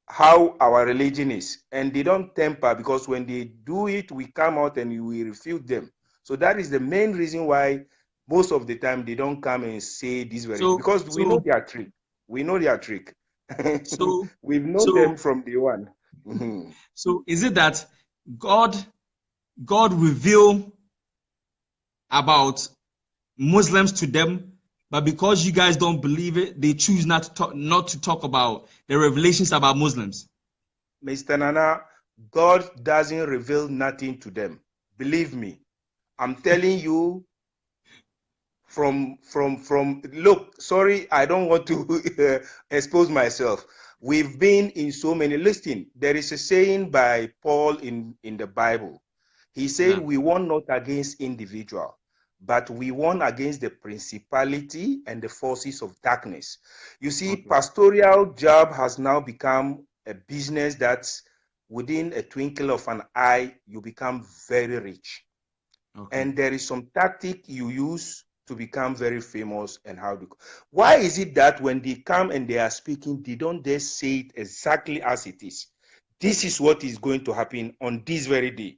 how our religion is, and they don't temper, because when they do it, we come out and we refute them. So that is the main reason why most of the time they don't come and say this very, because we know their trick. We know their trick. So we've known them from day one. So is it that God reveal about Muslims to them, but because you guys don't believe it, they choose not to talk about the revelations about Muslims? Mr. Nana, God doesn't reveal nothing to them. Believe me. I'm telling you from look, sorry, I don't want to expose myself. We've been in so many. Listen, there is a saying by Paul in the Bible. He said, we won not against individual, but we won against the principality and the forces of darkness. You see, pastoral job has now become a business that's within a twinkle of an eye, you become very rich. And there is some tactic you use to become very famous. And why is it that when they come and they are speaking, they don't dare say it exactly as it is? This is what is going to happen on this very day.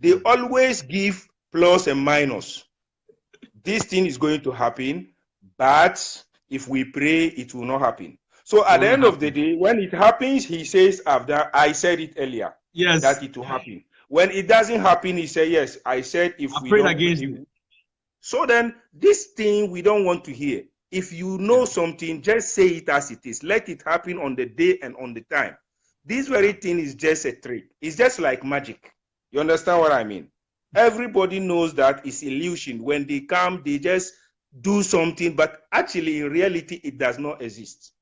They always give plus and minus. This thing is going to happen, but if we pray, it will not happen. So at the end of the day, when it happens, he says, I said it earlier, that it will happen. When it doesn't happen, he said, yes, I said if we don't against it. So then this thing we don't want to hear. If you know something, just say it as it is. Let it happen on the day and on the time. This very thing is just a trick. It's just like magic. You understand what I mean? Everybody knows that it's illusion. When they come, they just do something, but actually in reality, it does not exist.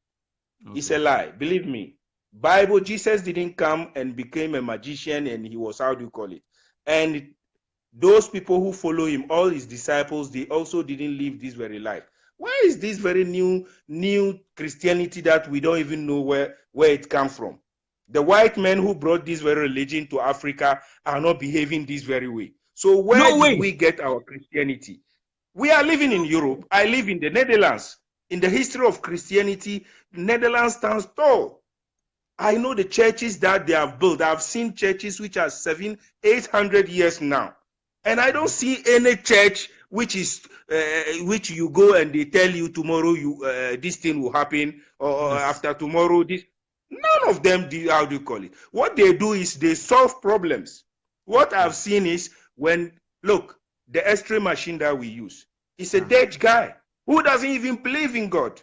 It's a lie. Believe me. Bible, Jesus didn't come and became a magician and he was, how do you call it? And those people who follow him, all his disciples, they also didn't live this very life. Why is this very new Christianity that we don't even know where it comes from? The white men who brought this very religion to Africa are not behaving this very way. So where did we get our Christianity? We are living in Europe. I live in the Netherlands. In the history of Christianity, Netherlands stands tall. I know the churches that they have built. I've seen churches which are 700-800 years now. And I don't see any church which you go and they tell you tomorrow this thing will happen, or after tomorrow this. None of them do, how do you call it? What they do is they solve problems. What I've seen is look, the X-ray machine that we use is a Dutch guy who doesn't even believe in God.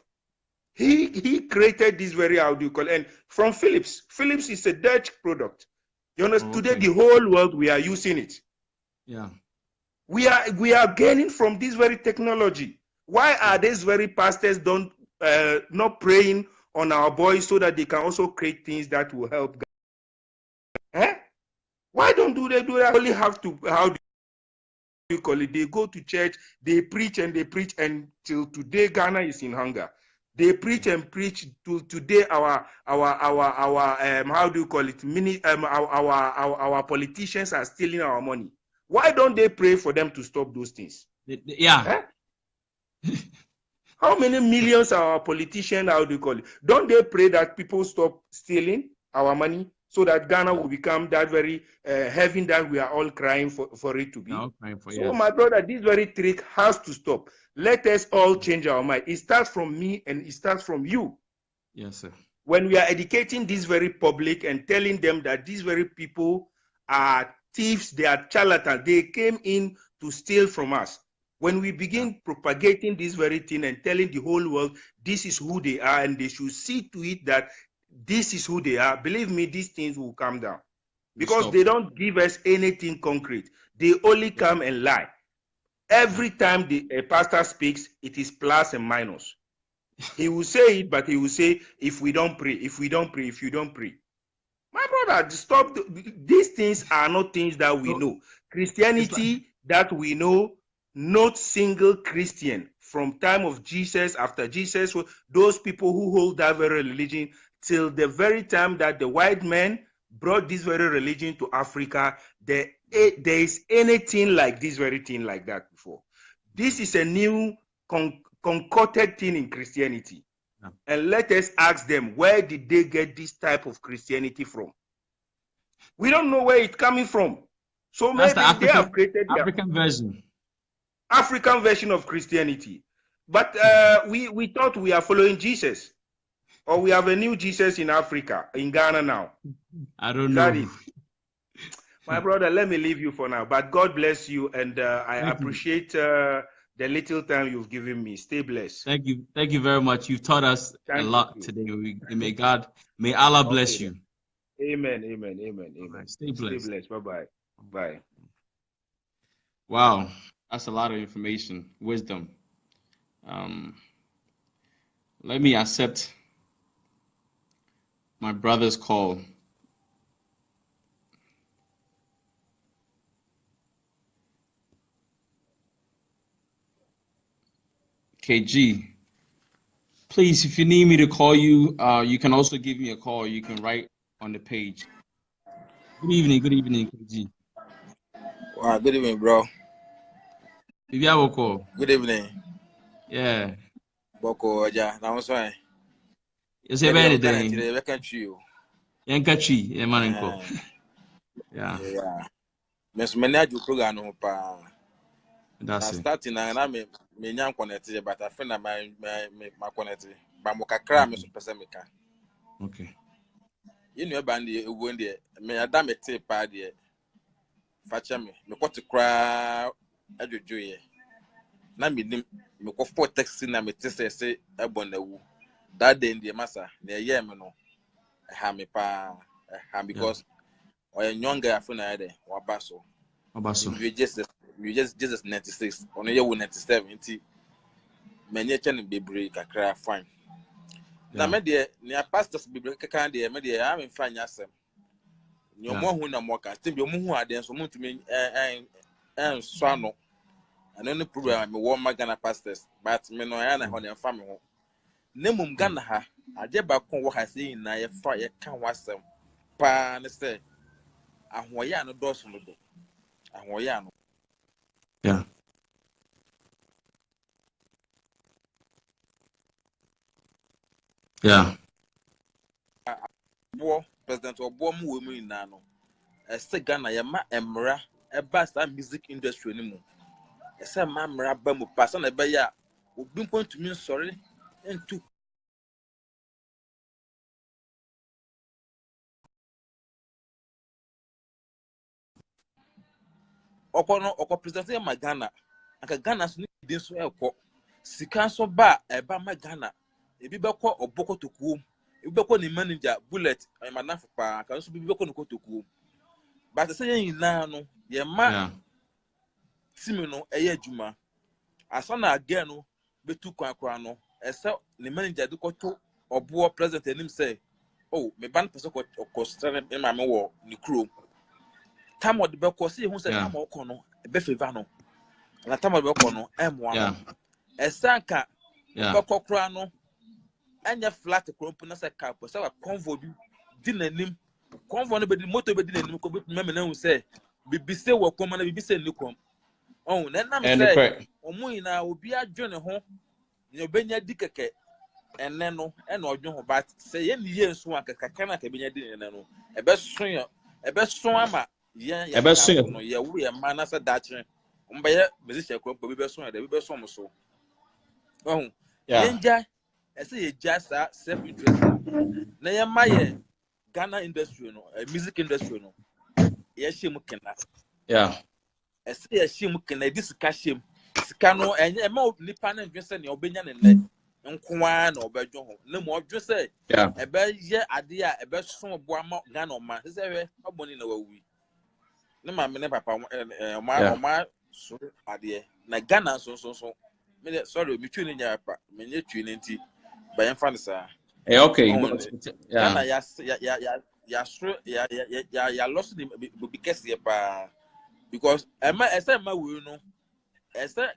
He created this very, how do you call it? And from Philips. Philips is a Dutch product. You understand? Today, the whole world, we are using it. Yeah. We are gaining from this very technology. Why are these very pastors not praying on our boys so that they can also create things that will help God? Why don't they do that? Only have to, how do you call it? They go to church, they preach and until today Ghana is in hunger. They preach and preach to today. Our how do you call it? Our politicians are stealing our money. Why don't they pray for them to stop those things? Yeah. How many millions are our politicians? How do you call it? Don't they pray that people stop stealing our money so that Ghana will become that very heaven that we are all crying for it to be? So, my brother, this very trick has to stop. Let us all change our mind. It starts from me and it starts from you. Yes, sir. When we are educating this very public and telling them that these very people are thieves, they are charlatans, they came in to steal from us. When we begin propagating this very thing and telling the whole world this is who they are and they should see to it that this is who they are, believe me, these things will come down. Because they don't give us anything concrete. They only come and lie. Every time a pastor speaks, it is plus and minus. He will say it, but he will say, if we don't pray, if we don't pray, if you don't pray. My brother, stop. These things are not things that we know. Christianity that we know, not single Christian from time of Jesus, after Jesus, those people who hold that very religion till the very time that the white man brought this very religion to Africa, there is anything like this very thing like that before. This is a new concocted thing in Christianity. And let us ask them, where did they get this type of Christianity from? We don't know where it's coming from. So maybe they have created the African version of Christianity. But we thought we are following Jesus. Or we have a new Jesus in Africa, in Ghana now. I don't know. It? My brother, let me leave you for now. But God bless you, and I appreciate the little time you've given me. Stay blessed. Thank you very much. You've taught us a lot today. May Allah bless you. Amen. Right, stay blessed. Bye. Bye. Wow, that's a lot of information, wisdom. Let me accept my brother's call. KG, please, if you need me to call you, you can also give me a call. You can write on the page. Good evening, KG. Wow, good evening, bro. If you have a call. Good evening. Yeah. Boko, yeah, that was fine. You say better day. Yankachi, yeah, man. Yeah. Miss Menaju program no pa. That's it. Starting na me nyam connected, but I feel na my connected. But mo kakra me so pese me ka. Okay. You know bandi ewu ndi me ada me te pa de. Facha me kwot kra adwojo ye. Na me nim me ko for taxi na me te say ebon na wu. That day ndi masa na ye me no. Ha me pa because or a young guy for na there wabaso. We just 96 on year 97 many chen bebre kakra fine. Na me de near pastors bebre kaka de me de am fine asem. Nyo mo hu na mo ka tim bi mo hu ade so mo tumi so ano. And no problem me wo magana pastors but me no ya na ho na fa me ho. Nemum Ghana ha ade ba kon wo ha sei na ye fa ye kan wasem pa ne say ahoya no do so no do. Ahoya no. Yeah. Yeah. President Obo mu we na no. Ese Ghana ye ma emra e ba sa music industry ni mu. Ese ma emra ba mu pa sa na be ya obi mpotumi nsori entu oko president e ma Ghana aka Ghana so ni din so ekọ sika so ba e ba ma Ghana ebi be kọ oboko tokuo ebi be kọ ni manager bullet e ma na fa ka so bi be kọ no tokuo but say yin na no ye ma timi no e ya adwuma asa na again no betu kwan kran no e se ni manager de kọ to obo president enim say oh me ban person ko strength e ma me wo ni kro tamo de beko se hu se tamo ko no be favor no na tamo de beko no emwa no esanka beko kra no anya flat krompo na se car po se wa convo bi di nanim convo no be di motor be di nanim ko be me na hu se bibi se wo kom na bibi se ni kom oh na nam And se correct. omo ina obi adwo ne ho ne obenya di keke enne no e na odwo ho but se ye ni ye nso akaka na ka benya di enne no ebe so ama ye ya Ebe staff so. no ye wo ye ma na se dache mbaye musician krompo bi be so de bi be so mo so oh Yeah. yenja ese ye just self interest na ye maye Ghana industry no music industry no ye shim kena Yeah. ese ye shim kena di sika shim sika no enye ma nipa na ndwese ne obenya ne nne nkoa na obedwo ho na mo odwo se Yeah. ebe ye ade a ebe so bo ama Ghana ma se hwe oboni na wawi ne ma me ne papa oma so ade na Ghana so me sorry me twi ne nya papa me nye twi ne nti ba yen fa ne sa Hey, okay. oh Yeah. Ghana ya lost the biggest pa because esa ma we no esa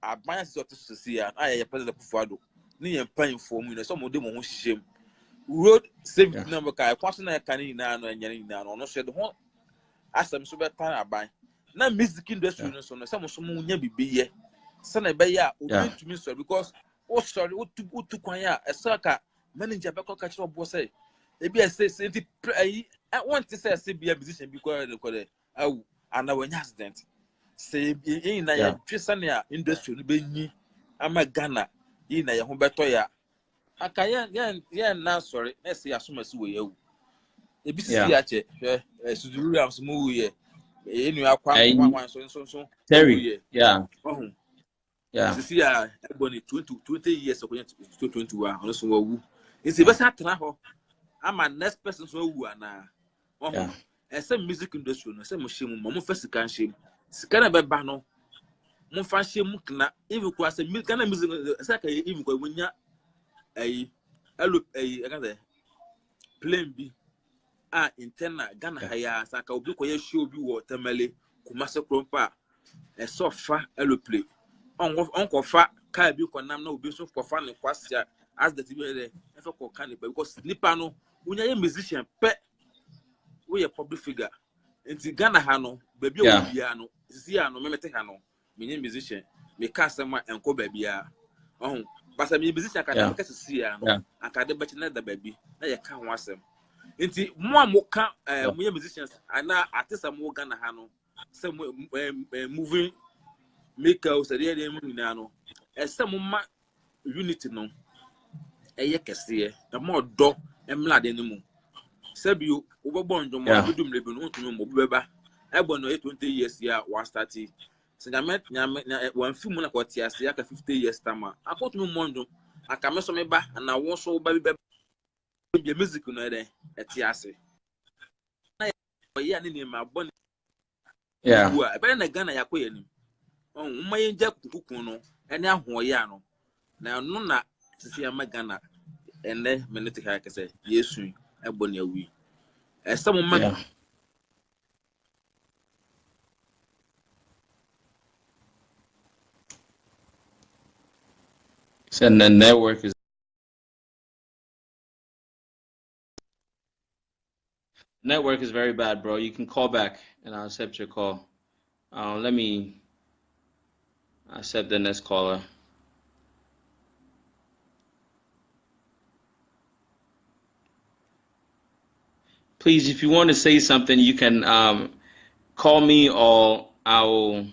abanya si to see ya ya president Kufuado ni yen pan form no so mo de mo ho hihiem road safety Yeah. number ka kwaso na ka ni na no enya ni na no so de ho asem so be tan aban na music industry no so no some so mo nya bibiye se na be ya obi ntumi so because o sorry o tu kwan ya esa ka manager be ko ka chiro bo say ebi ese ti ayi want to say be a musician bi ko de awu ana wanya accident say yin na ya twesa na industry no be nyi ama Ghana yin na ya ho beto ya aka ya na sorry na say asomasi we yawu ebi sisi Yeah. ya che Suduru Rams mu ye enu akwa Hey, wan so Terry. ye Yeah. ohun Yeah. sisi ya Ebony 20 years ago 2021 ono so wawu nsi be sa tena ho ama next person so wawu ana ohun Yeah. ese music industry no se mo hye mu mo fa sika hye mu sika na be ba no mo fa hye mu kna even kwa se Ghana music se ka even kwa munya ai alo ai aka say plane bi interna Ghana haya saka obi koye show bi wo Tamale Kumase Krompa sofa eloplay on fa car bi konam na obi so kofa ne kwasia as the be there e fa ko kan because nipa no unya ye musician pe we ye public figure enti Ghana ha no ba bi o bia no sisi ya no memete ha no me nye musician me ka sema enko ba bia ohun basa me musician ka da me ka sisi ya no aka de bachi na da ba bi na ye ka ho asem nti mo amoka mo ye musicians ana artist mo Ghana ha no se moving maker so dey mo nyina no ese mo ma unity no eye kese e mo do emla de mu sabio wo bebo ndwomo abedum lebi no ntumi mo beba ebo no 20 years ya wa start se nyame wan fi mu na ko tia se aka 50 years tama akotumi mo ndwom aka me so me ba na wo so ba bi music no tia se ya ni ma bon bua ebe na Ghana yakoye ni mma ye nja kuku no ene ahoye ano na no na sisi ya Ghana ene minute ka kese yesu Ebony awi some man and the network is very bad, bro. You can call back and I'll accept your call. Let me accept the next caller. Please, if you want to say something, you can call me or I'll.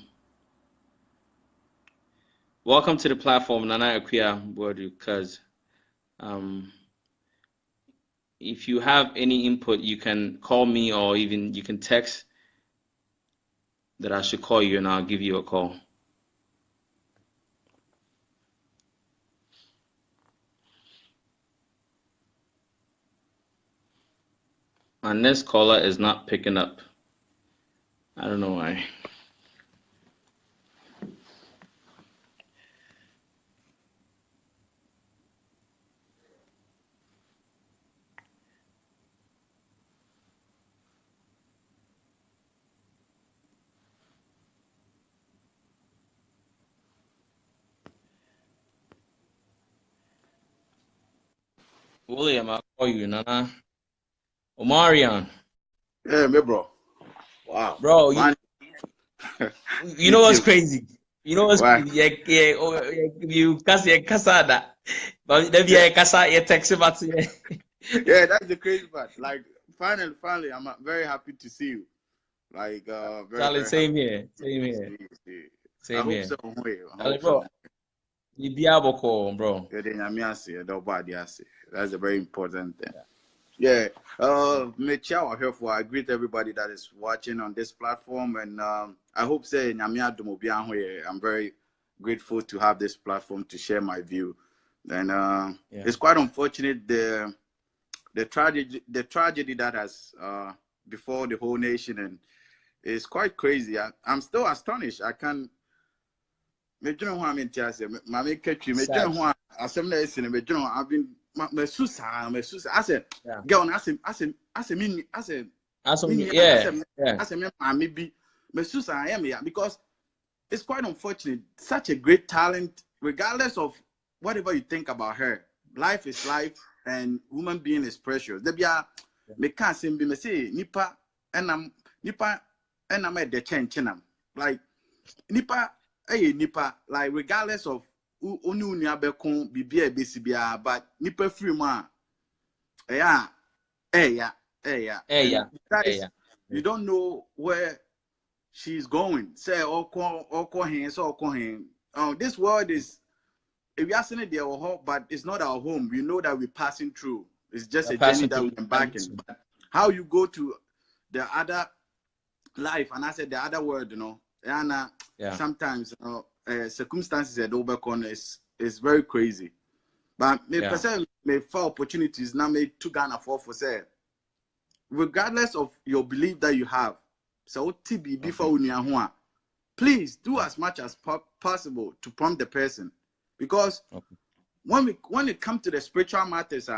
Welcome to the platform, Nana Akuya Bodu, because if you have any input, you can call me or even you can text that I should call you and I'll give you a call. My next caller is not picking up. I don't know why. William, I'll call you, Nana. Omarion. Yeah, me bro. Wow. Bro, you know what's too. crazy? You know what's Why? you kasada. But then Yeah. kasa text about Yeah, that's the crazy part. Like finally, I'm very happy to see you. Like very Charlie, very happy same here. Same to here. see you. I Same hope here. so. I Charlie, hope so. bro. You be able call, bro. Yeah, then I'm That's a very important thing. Yeah. Mecha Wahefo, I greet everybody that is watching on this platform, and I hope say Nyamia Dumobian. I'm very grateful to have this platform to share my view. And it's quite unfortunate the tragedy that has before the whole nation, and it's quite crazy. I'm still astonished. I can't. I've been I said, girl, I said, because it's quite unfortunate. Such a great talent, regardless of whatever you think about her. Life is life, and human being is precious. There be a me can't say me say nipa and I'm at the chenam like nipa nipa like regardless of unu abekon bibia besibia, but nipa free man yeah. You don't know where she's going. Say this world is if you are saying there but it's not our home. We know that we're passing through. It's just a journey that we're embarking. But how you go to the other life, and I said the other world, and sometimes circumstances at overcon is very crazy. But me person may for opportunities now may to Ghana for say, regardless of your belief that you have, so TB before please do as much as possible to prompt the person, because when it comes to the spiritual matters,